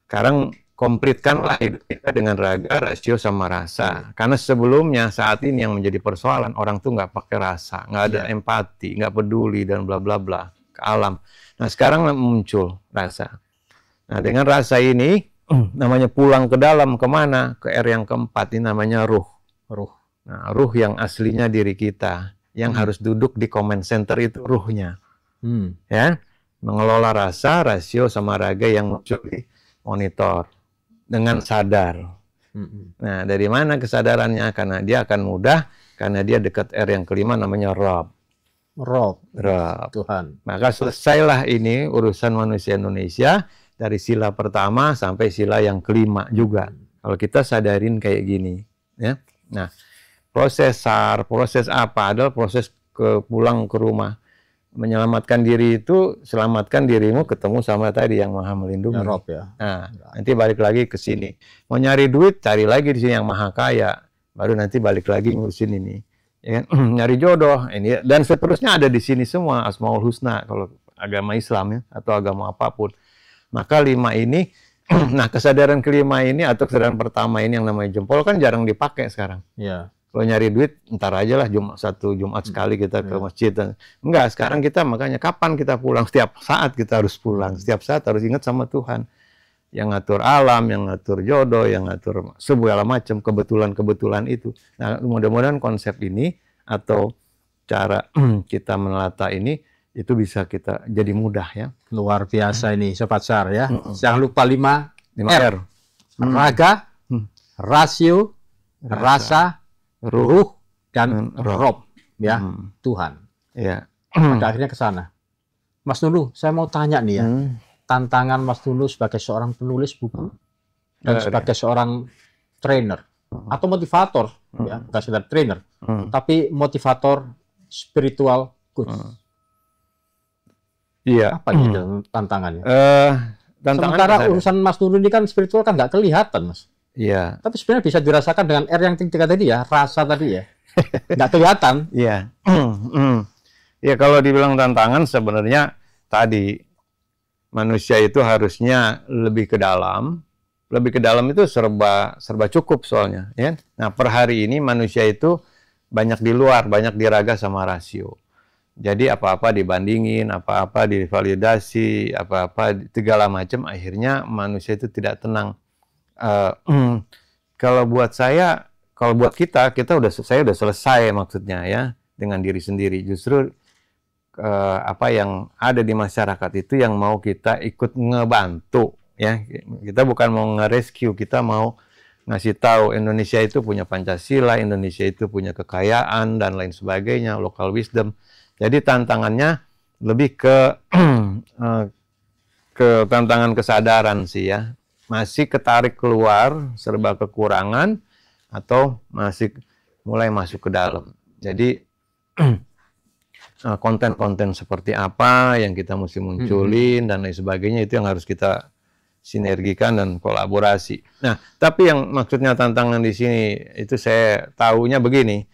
sekarang komplitkanlah hidup kita dengan raga, rasio, sama rasa. Karena sebelumnya, saat ini yang menjadi persoalan, orang tuh nggak pakai rasa, nggak ada empati, nggak peduli, dan bla bla bla ke alam. Nah, sekarang muncul rasa. Nah, dengan rasa ini, namanya pulang ke dalam, kemana? Ke R yang keempat, ini namanya ruh. Nah, ruh yang aslinya diri kita, yang harus duduk di command center itu ruhnya. Ya, mengelola rasa, rasio, sama raga yang muncul di monitor dengan sadar. Nah, dari mana kesadarannya? Karena dia akan mudah, karena dia dekat R yang kelima namanya Rob. Tuhan. Maka selesailah ini urusan manusia Indonesia dari sila pertama sampai sila yang kelima juga. Kalau kita sadarin kayak gini, ya. Nah, proses apa? Adalah proses pulang ke rumah. Menyelamatkan diri itu, selamatkan dirimu ketemu sama tadi yang Maha Melindungi. Nah, nanti balik lagi ke sini. Mau nyari duit, cari lagi di sini yang Maha Kaya. Baru nanti balik lagi ngurusin ini. Ya kan? Nyari jodoh, ini dan seterusnya ada di sini semua, Asmaul Husna kalau agama Islam ya, atau agama apapun. Maka 5 ini, nah kesadaran kelima ini atau kesadaran pertama ini yang namanya jempol kan jarang dipakai sekarang. Iya. Kalau nyari duit, ntar aja lah satu Jumat sekali kita ke masjid. Enggak, sekarang kita makanya kapan kita pulang? Setiap saat kita harus pulang. Setiap saat harus ingat sama Tuhan. Yang ngatur alam, yang ngatur jodoh, yang ngatur segala macam kebetulan-kebetulan itu. Nah, mudah-mudahan konsep ini atau cara kita menelata ini, itu bisa kita jadi mudah ya. Luar biasa ini Sobat Sar ya. Jangan lupa 5R. Raga, rasio, rasa, ruh, dan rob ya. Tuhan. Ya. Pada akhirnya ke sana. Mas Nunu, saya mau tanya nih ya. Tantangan Mas Nunu sebagai seorang penulis buku dan sebagai seorang trainer atau motivator ya, bukan sekedar trainer, tapi motivator spiritual coach. Iya. Apa nih tantangannya? Sementara urusan Mas Nunu ini kan spiritual kan nggak kelihatan, Mas. Iya. Tapi sebenarnya bisa dirasakan dengan R yang tiga tadi ya, rasa tadi ya. Nggak kelihatan. Iya. Ya kalau dibilang tantangan sebenarnya tadi manusia itu harusnya lebih ke dalam. Lebih ke dalam itu serba cukup soalnya, ya. Nah, per hari ini manusia itu banyak di luar, banyak diraga sama rasio. Jadi apa-apa dibandingin, apa-apa divalidasi, apa-apa segala macam, akhirnya manusia itu tidak tenang. Kalau buat saya, kalau buat kita saya udah selesai maksudnya ya dengan diri sendiri. Justru apa yang ada di masyarakat itu yang mau kita ikut ngebantu, ya. Kita bukan mau nge-rescue, kita mau ngasih tahu Indonesia itu punya Pancasila, Indonesia itu punya kekayaan dan lain sebagainya, local wisdom. Jadi tantangannya lebih ke ke tantangan kesadaran sih ya. Masih ketarik keluar, serba kekurangan, atau masih mulai masuk ke dalam. Jadi konten-konten seperti apa yang kita mesti munculin dan lain sebagainya, itu yang harus kita sinergikan dan kolaborasi. Nah, tapi yang maksudnya tantangan di sini itu saya tahunya begini,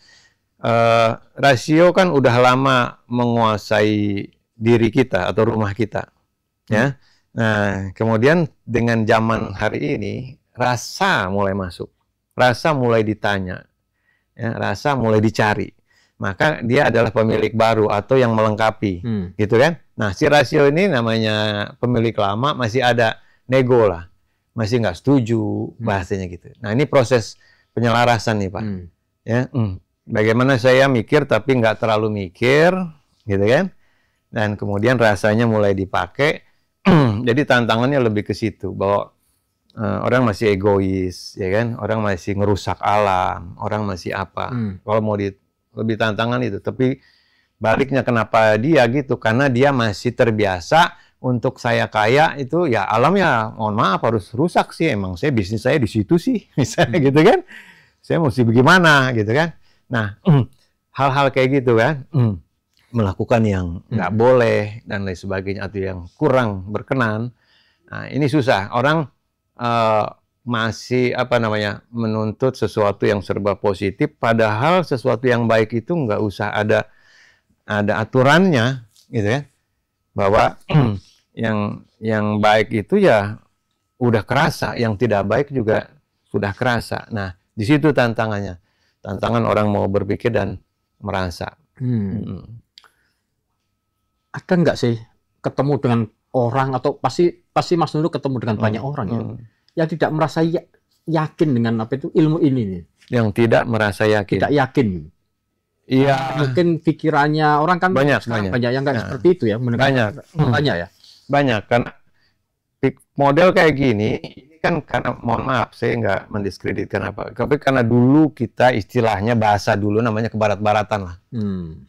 rasio kan udah lama menguasai diri kita atau rumah kita, ya. Nah, kemudian dengan zaman hari ini, rasa mulai masuk, rasa mulai ditanya, ya, rasa mulai dicari. Maka dia adalah pemilik baru atau yang melengkapi, gitu kan? Nah, si rasio ini namanya pemilik lama masih ada nego lah, masih nggak setuju bahasanya gitu. Nah, ini proses penyelarasan nih Pak. Ya, bagaimana saya mikir tapi nggak terlalu mikir, gitu kan? Dan kemudian rasanya mulai dipakai. Jadi tantangannya lebih ke situ, bahwa orang masih egois, ya kan? Orang masih ngerusak alam, orang masih apa? Kalau mau lebih tantangan itu. Tapi baliknya kenapa dia gitu? Karena dia masih terbiasa untuk saya kaya itu ya alamnya, mohon maaf harus rusak sih. Emang saya bisnis saya di situ sih, misalnya gitu kan? Saya mesti bagaimana gitu kan? Nah, hal-hal kayak gitu kan? Melakukan yang nggak boleh dan lain sebagainya atau yang kurang berkenan. Nah, ini susah. Orang masih apa namanya menuntut sesuatu yang serba positif, padahal sesuatu yang baik itu nggak usah ada aturannya, gitu ya. Bahwa yang baik itu ya udah kerasa, yang tidak baik juga sudah kerasa. Nah, di situ tantangannya. Tantangan orang mau berpikir dan merasa. Ada nggak sih ketemu dengan orang, atau pasti Mas Nunu ketemu dengan banyak orang ya, yang tidak merasa yakin dengan apa itu ilmu ini nih? Yang tidak merasa yakin. Tidak yakin. Iya. Mungkin pikirannya orang kan banyak yang nggak seperti itu ya. Banyak ya. Banyak kan model kayak gini kan, karena mohon maaf saya nggak mendiskreditkan apa, tapi karena dulu kita istilahnya bahasa dulu namanya kebarat-baratan lah.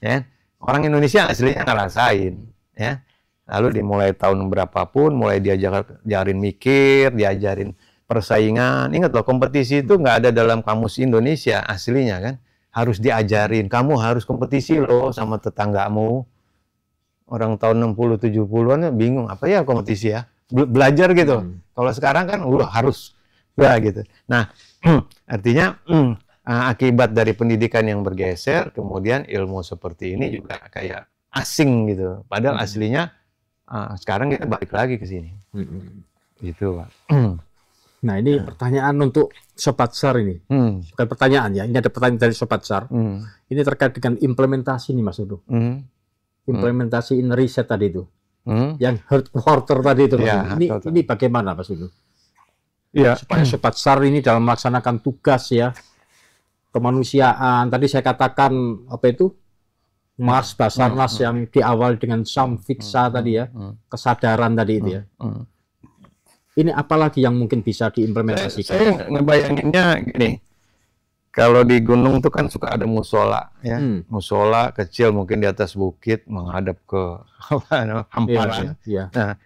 Ya. Orang Indonesia aslinya ngerasain, ya. Lalu dimulai tahun berapapun, mulai diajarin mikir, diajarin persaingan. Ingat loh, kompetisi itu nggak ada dalam kamus Indonesia aslinya kan. Harus diajarin, kamu harus kompetisi loh sama tetanggamu. Orang tahun 60-70-an bingung, apa ya kompetisi ya? Belajar gitu. Kalau sekarang kan harus gitu. Nah, artinya akibat dari pendidikan yang bergeser, kemudian ilmu seperti ini juga kayak asing gitu. Padahal aslinya sekarang kita balik lagi ke sini. Gitu, Pak. Nah, ini pertanyaan untuk Sobat SAR ini. Bukan pertanyaan ya, ini ada pertanyaan dari Sobat SAR. Ini terkait dengan implementasi nih Mas Udo. Implementasi in riset tadi itu. Yang headquarter tadi itu. Ya, ini bagaimana Mas Udo? Ya. Supaya Sobat SAR ini dalam melaksanakan tugas ya, kemanusiaan, tadi saya katakan apa itu, Mars Basarnas yang diawali dengan Samfiksa tadi ya, kesadaran tadi itu ya. Ini apalagi yang mungkin bisa diimplementasikan? Saya ngebayanginnya gini, kalau di gunung tuh kan suka ada musola ya, musola kecil mungkin di atas bukit menghadap ke hamparan. Nah,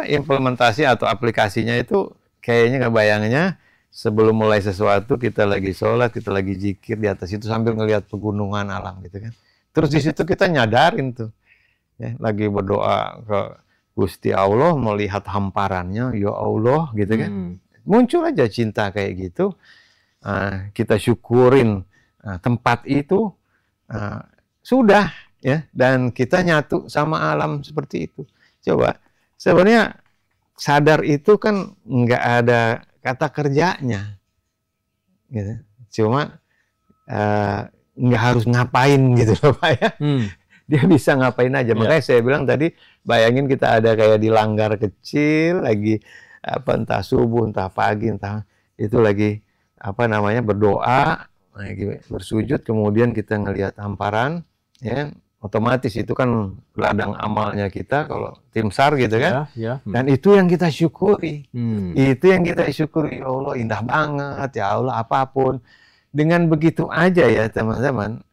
implementasi atau aplikasinya itu kayaknya ngebayanginnya, sebelum mulai sesuatu kita lagi sholat, kita lagi zikir di atas itu sambil ngelihat pegunungan alam gitu kan. Terus di situ kita nyadarin tuh, ya, lagi berdoa ke Gusti Allah, melihat hamparannya, ya Allah gitu kan. Muncul aja cinta kayak gitu. Kita syukurin tempat itu, sudah ya, dan kita nyatu sama alam seperti itu. Coba, sebenarnya sadar itu kan nggak ada kata kerjanya, gitu. Cuma nggak harus ngapain gitu loh Pak ya. Dia bisa ngapain aja. Makanya saya bilang tadi, bayangin kita ada kayak di langgar kecil lagi apa, entah subuh, entah pagi, entah itu lagi apa namanya berdoa, lagi bersujud, kemudian kita ngelihat hamparan, ya, otomatis itu kan ladang amalnya kita kalau tim SAR gitu kan. Ya. Dan itu yang kita syukuri. Hmm. Itu yang kita syukuri. Ya Allah, indah banget. Ya Allah, apapun. Dengan begitu aja ya teman-teman,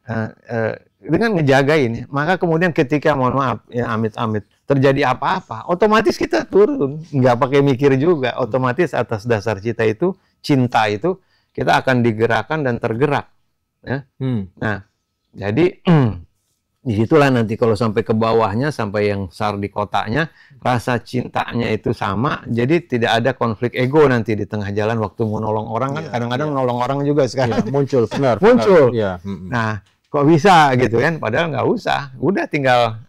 dengan ngejagain, maka kemudian ketika mohon maaf ya amit-amit terjadi apa-apa, otomatis kita turun, nggak pakai mikir juga, otomatis atas dasar cinta itu kita akan digerakkan dan tergerak. Ya. Nah, jadi disitulah nanti kalau sampai ke bawahnya, sampai yang SAR di kotanya, rasa cintanya itu sama, jadi tidak ada konflik ego nanti di tengah jalan waktu mau nolong orang kan, kadang-kadang nolong orang juga sekarang. Muncul, benar. Muncul. Ya. Nah, kok bisa gitu kan, padahal nggak usah, udah tinggal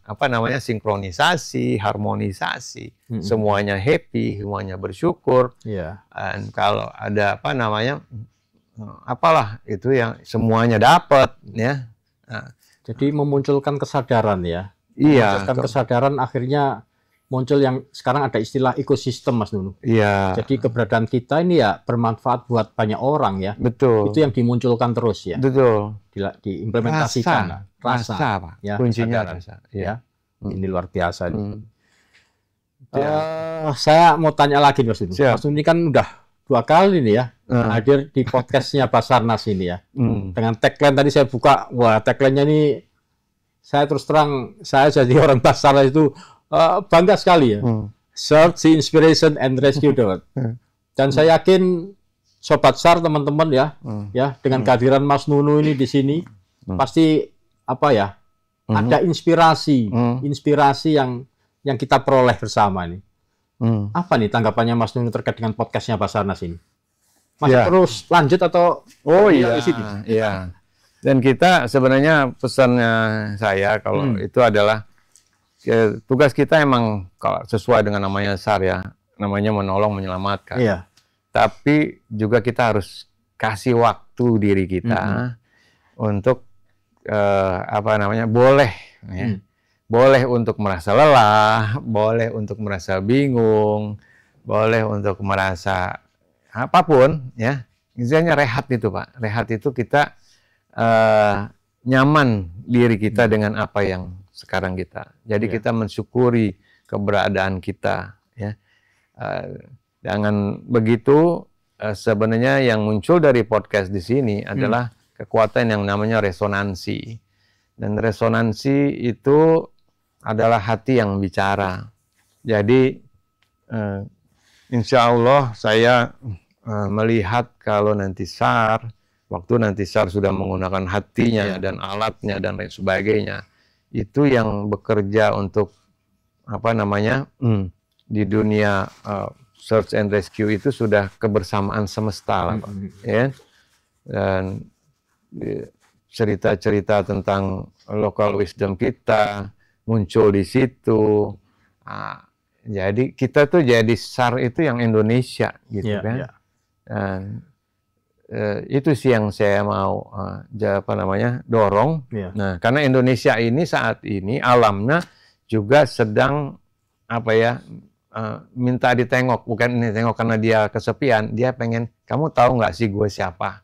sinkronisasi, harmonisasi, semuanya happy, semuanya bersyukur. Dan kalau ada itu yang semuanya dapat ya. Nah, jadi memunculkan kesadaran ya. Iya. Memunculkan kesadaran akhirnya muncul yang sekarang ada istilah ekosistem Mas Nunu. Iya. Jadi keberadaan kita ini ya bermanfaat buat banyak orang ya. Betul. Itu yang dimunculkan terus ya. Betul. Diimplementasikan. Rasa Pak. Ya, kuncinya rasa. Ya. Ini luar biasa. Saya mau tanya lagi Mas Nunu. Mas Nunu ini kan udah 2 kali nih ya hadir di podcastnya Basarnas ini ya. Dengan tagline tadi saya buka, wah tagline-nya ini saya terus terang, saya jadi orang Basarnas itu bangga sekali ya. Search the Inspiration and Rescue the World. Dan saya yakin Sobat SAR teman-teman ya, dengan kehadiran Mas Nunu ini di sini pasti ada inspirasi yang kita peroleh bersama ini. Apa nih tanggapannya Mas Nunu terkait dengan podcastnya Basarnas ini? Masih terus lanjut atau? Oh iya, iya. Dan kita sebenarnya pesannya saya kalau itu adalah tugas kita emang kalau sesuai dengan namanya SAR ya, namanya menolong menyelamatkan. Iya. Tapi juga kita harus kasih waktu diri kita untuk boleh ya. Boleh untuk merasa lelah, boleh untuk merasa bingung, boleh untuk merasa apapun, ya. Misalnya rehat itu, Pak. Rehat itu kita nyaman diri kita dengan apa yang sekarang kita. Jadi kita mensyukuri keberadaan kita, ya. Dengan begitu, sebenarnya yang muncul dari podcast di sini adalah kekuatan yang namanya resonansi. Dan resonansi itu adalah hati yang bicara. Jadi, insya Allah saya melihat kalau nanti SAR, waktu nanti SAR sudah menggunakan hatinya dan alatnya dan lain sebagainya, itu yang bekerja untuk di dunia search and rescue itu sudah kebersamaan semesta lah, Pak. Ya. Dan cerita-cerita tentang local wisdom kita muncul di situ. Jadi kita tuh jadi SAR itu yang Indonesia gitu kan. Dan itu sih yang saya mau dorong. Nah, karena Indonesia ini saat ini alamnya juga sedang minta ditengok, bukan ditengok karena dia kesepian, dia pengen kamu tahu nggak sih gue siapa.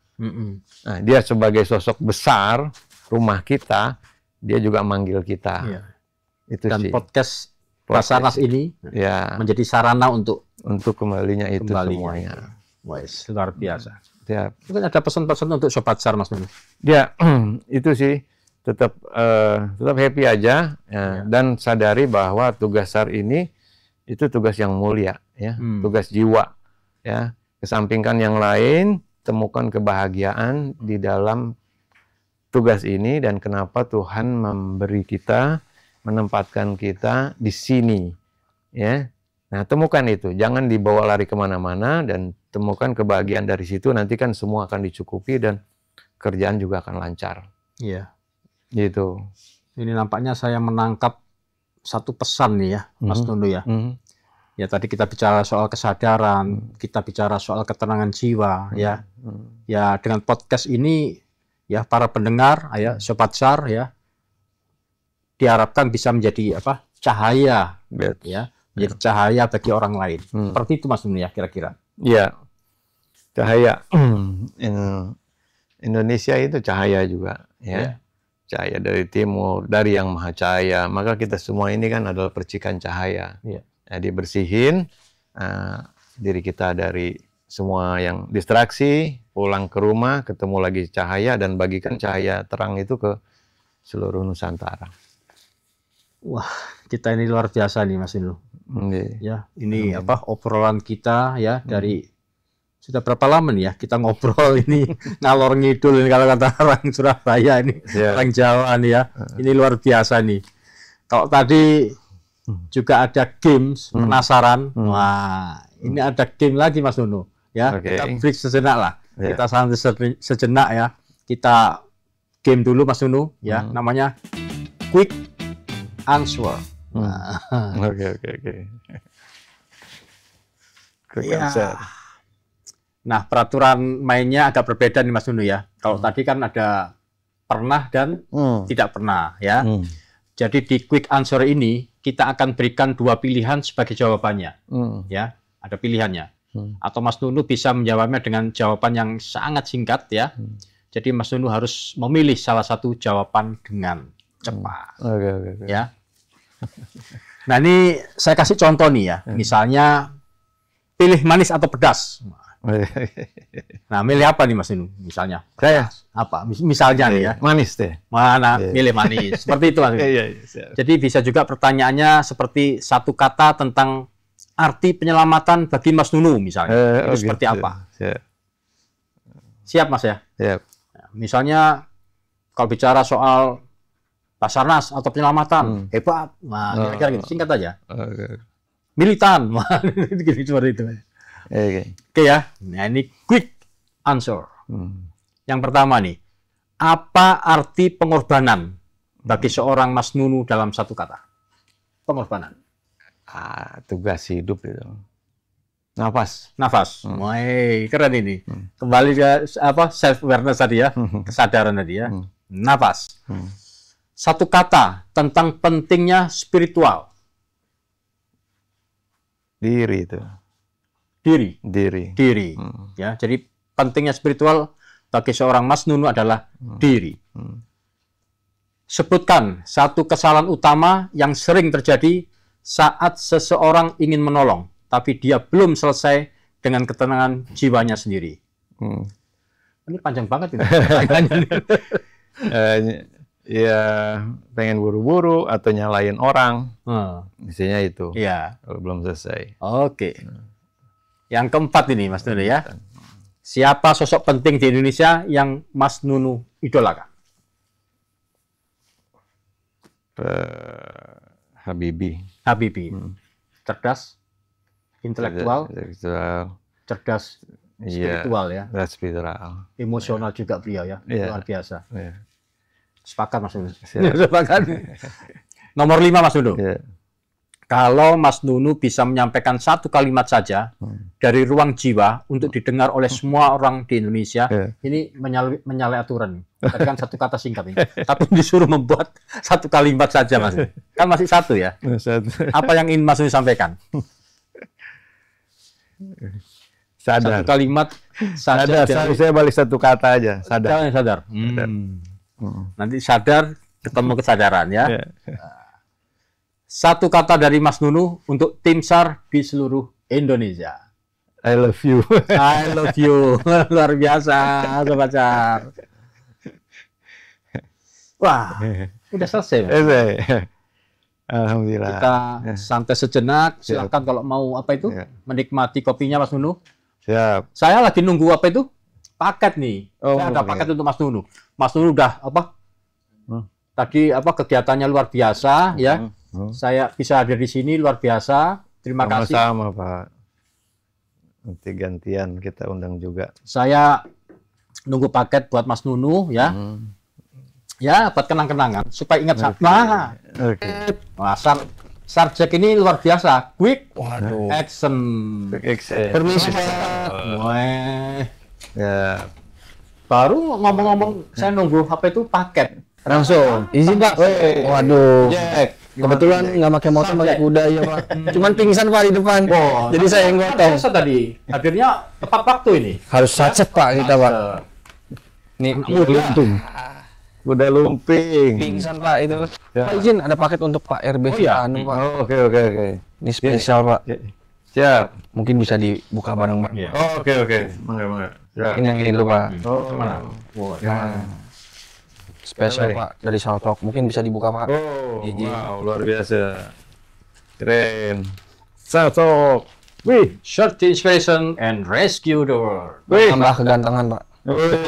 Nah, dia sebagai sosok besar rumah kita, dia juga manggil kita. Itu dan sih. podcast Basarnas ini menjadi sarana untuk kembalinya itu semuanya. Wes, luar biasa. Ya. Mungkin ada pesan-pesan untuk Sobat SAR, Mas Nunu? Ya, itu sih tetap happy aja dan sadari bahwa tugas SAR ini itu tugas yang mulia, ya, tugas jiwa, ya. Kesampingkan yang lain, temukan kebahagiaan di dalam tugas ini dan kenapa Tuhan memberi kita, menempatkan kita di sini, ya. Nah, temukan itu, jangan dibawa lari kemana-mana dan temukan kebahagiaan dari situ. Nanti kan semua akan dicukupi dan kerjaan juga akan lancar. Iya, gitu. Ini nampaknya saya menangkap satu pesan nih ya, Mas Nunu ya. Ya tadi kita bicara soal kesadaran, kita bicara soal ketenangan jiwa, ya. Ya dengan podcast ini, ya para pendengar, ya Sobat SAR, ya. Diharapkan bisa menjadi cahaya, ya, menjadi cahaya bagi orang lain. Seperti itu Mas Nunu ya kira-kira. Iya, cahaya. Indonesia itu cahaya juga, ya. cahaya dari timur, dari Yang Maha Cahaya. Maka kita semua ini kan adalah percikan cahaya. Iya. Jadi bersihin diri kita dari semua yang distraksi, pulang ke rumah, ketemu lagi cahaya, dan bagikan cahaya terang itu ke seluruh Nusantara. Wah, kita ini luar biasa nih Mas Inu. Ya, ini obrolan kita ya dari sudah berapa lama nih ya kita ngobrol ini ngalor ngidul ini kalau kata orang Surabaya ini, orang Jawa nih ya. Ini luar biasa nih. Kalau tadi juga ada games penasaran, wah ini ada game lagi Mas Nunu ya. Kita break sejenak lah. Kita santai sejenak ya. Kita game dulu Mas Nunu ya. Namanya Quick Answer. Oke. Quick Answer. Nah, peraturan mainnya agak berbeda nih Mas Nunu ya. Kalau tadi kan ada pernah dan tidak pernah ya. Jadi di Quick Answer ini kita akan berikan 2 pilihan sebagai jawabannya. Ya, ada pilihannya. Atau Mas Nunu bisa menjawabnya dengan jawaban yang sangat singkat ya. Jadi Mas Nunu harus memilih salah satu jawaban dengan cepat. Oke. Ya. Nah, ini saya kasih contoh nih ya. Misalnya pilih manis atau pedas. Nah, milih apa nih Mas Nunu? Misalnya saya apa? Misalnya nih ya. Manis deh. Mana milih manis. Seperti itu Mas Nunu. Jadi bisa juga pertanyaannya seperti satu kata tentang arti penyelamatan bagi Mas Nunu misalnya. Itu seperti apa? Siap Mas ya? Siap. Nah, misalnya kalau bicara soal Basarnas atau penyelamatan, hebat. Nah, kira-kira gitu. Singkat aja. Militan. Seperti itu. Oke ya. Nah, ini quick answer. Yang pertama nih, apa arti pengorbanan bagi seorang Mas Nunu dalam satu kata? Pengorbanan. Tugas hidup itu. Nafas. Wah, keren ini. Kembali ke self awareness tadi ya, kesadaran tadi ya. Nafas. Satu kata tentang pentingnya spiritual. Diri itu. Diri. Ya, jadi pentingnya spiritual bagi seorang Mas Nunu adalah diri. Sebutkan satu kesalahan utama yang sering terjadi saat seseorang ingin menolong, tapi dia belum selesai dengan ketenangan jiwanya sendiri. Ini panjang banget ini. Ya, pengen buru-buru atau nyalain orang. Isinya itu. Iya. Kalau belum selesai. Oke. Yang keempat ini Mas Nunu ya. Siapa sosok penting di Indonesia yang Mas Nunu idolakan? Habibie. Cerdas, intelektual, cerdas, spiritual ya. Spiritual. Emosional juga beliau ya. Luar biasa. Sepakat Mas Nunu. Sepakat. Nomor 5 Mas Nunu. Kalau Mas Nunu bisa menyampaikan satu kalimat saja dari ruang jiwa untuk didengar oleh semua orang di Indonesia, ini menyalahi aturan. Tadi kan satu kata singkat ini. Tapi disuruh membuat satu kalimat saja Mas. Kan masih satu ya. Apa yang ingin Mas Nunu sampaikan? Sadar. Satu kalimat saja. Saya balik satu kata aja. Sadar. Nanti sadar ketemu kesadaran ya. Satu kata dari Mas Nunu untuk tim SAR di seluruh Indonesia. I love you. I love you. Luar biasa, Sobat SAR. Wah, udah selesai. Alhamdulillah. Kita santai sejenak. Silakan kalau mau menikmati kopinya Mas Nunu. Siap. Saya lagi nunggu apa itu? Paket nih. Saya ada paket untuk Mas Nunu. Mas Nunu udah tadi kegiatannya luar biasa ya. Saya bisa hadir di sini luar biasa. Terima kasih. Sama Pak. Nanti gantian kita undang juga. Saya nunggu paket buat Mas Nunu ya. Ya, buat kenang-kenangan supaya ingat sama. Wah, Sarjek ini luar biasa. Quick action. Permisi. Ya. Baru ngomong-ngomong saya nunggu paket. Langsung. Izin Pak. Waduh. Kebetulan nggak pakai motor, pakai kuda ya Pak. Cuman pingsan Pak di depan. Jadi saya yang gotong. Tadi hadirnya tepat waktu ini. Harus sacet Pak kita Pak. Ini beruntung. Kuda lumping. Pingsan Pak itu. Ya. Pak izin ada paket untuk Pak RB anu Pak. Oh, oke. Ini spesial Pak. Siap. Mungkin bisa dibuka bareng-bareng. Iya. Oh, oke. Mangga. Ya. Ini yang ini dulu Pak. Oh, Mana? Ya. Spesial Pak dari Saltok. Mungkin bisa dibuka Pak. Oh, Izin. wow, luar biasa. Keren. Saltok. Wih. Search the inspiration and rescue the world. Wih. Tambah kegantengan Pak. Wih.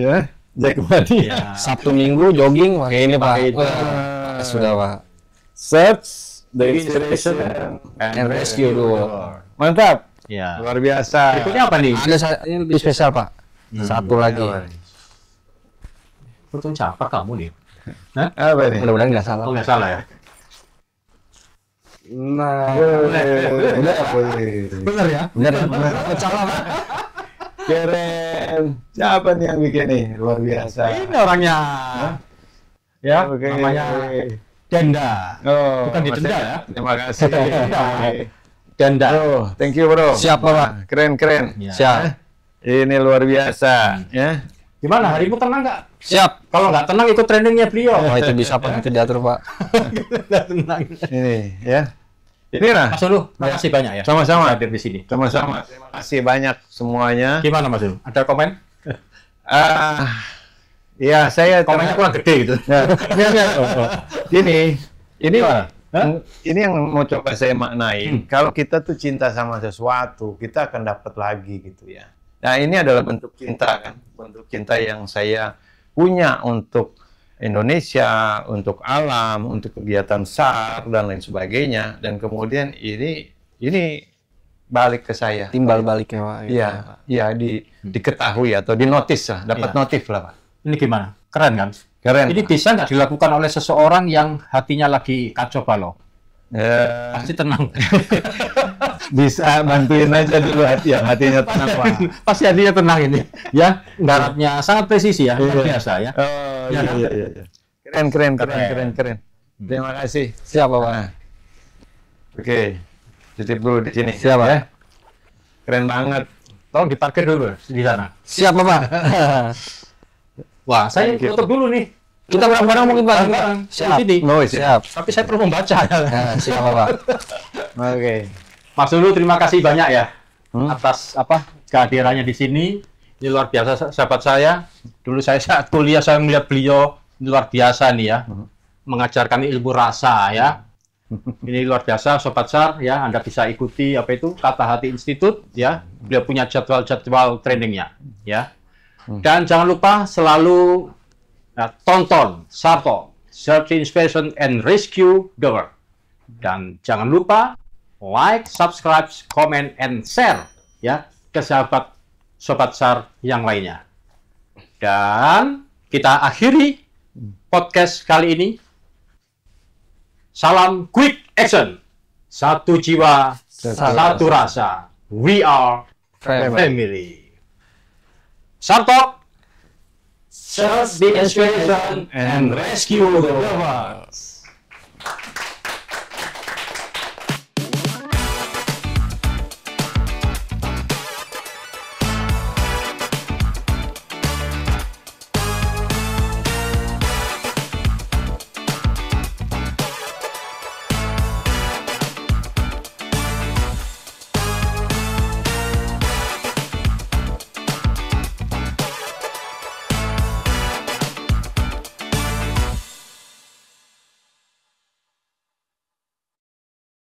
Ya. Jack Mania. Ya. Sabtu Minggu jogging pakai ini Pak. Pakai itu. Wah, sudah Pak. Search the inspiration And rescue the world. Mantap. Ya. Luar biasa. Berikutnya apa nih? Ini lebih spesial Pak. Satu lagi. Beruntung siapa kamu nih? Apa ini? Mudah-mudahan nggak salah. Oh nggak salah ya? Nah, Bener ya? benar ya? Salah Pak. Keren. Siapa nih yang bikin nih? Luar biasa. Ini orangnya. Ya, Oke. namanya Denda. Oh, Bukan ditenda Mas- ya? Terima kasih. Denda. Oh, thank you bro. Siapa Pak? Keren. Ya. Siap. Ini luar biasa, ya. Gimana harimu tenang nggak? Siap. Kalau nggak tenang ikut trainingnya beliau. Oh itu bisa Pak, itu diatur Pak. Nggak tenang. Ini, ya. Ini lah. Mas Ulu, makasih banyak ya. Sama-sama. hadir di sini. Sama-sama. Terima kasih banyak semuanya. Gimana Mas Ulu? Ada komen? Ya, saya Komennya kurang gede gitu. Ya, Gini, ini Hah? ini yang mau coba saya maknain. Kalau kita tuh cinta sama sesuatu, kita akan dapat lagi gitu ya. Nah, ini adalah bentuk cinta kan, bentuk cinta yang saya punya untuk Indonesia, untuk alam, untuk kegiatan SAR dan lain sebagainya. Dan kemudian ini balik ke saya. Timbal baliknya Pak. Iya, diketahui atau dinotis lah, dapat Iya. notif lah, Pak. Ini gimana? Keren kan? Keren. Ini bisa nggak dilakukan oleh seseorang yang hatinya lagi kacau balau? Ya, Pasti tenang. bisa bantuin aja dulu hatinya tenang, Pak. Pasti hatinya tenang ini. Ya, daratnya sangat presisi ya, luar Iya. biasa ya. Oh, Ya, iya. Keren. Terima kasih. Siapa Pak? Nah, oke. Titip dulu di sini. Siapa? Ya. Keren banget. Tolong diparkir dulu di sana. Siapa Pak? Wah, saya Thank you. tutup dulu nih. Kita bareng-bareng mungkin Pak. Bareng-bareng. Siap. Sini. Oh, Siap. Tapi saya perlu membaca. Nah, siapa Pak? Oke. Mas Ulu, terima kasih banyak ya Hmm. atas kehadirannya di sini. Ini luar biasa sahabat saya. Dulu saya saat kuliah saya melihat beliau ini luar biasa nih ya, mengajarkan ilmu rasa ya. Ini luar biasa sobat SAR ya. Anda bisa ikuti Kata Hati Institute ya. Beliau punya jadwal trainingnya ya. Dan jangan lupa selalu tonton SARTalk, Search Inspiration and Rescue the World. Dan jangan lupa like, subscribe, comment, and share ya ke sahabat sobat SAR yang lainnya. Dan kita akhiri podcast kali ini. Salam quick action. Satu jiwa, satu rasa. We are family. SARTalk, search the inspiration and rescue the world.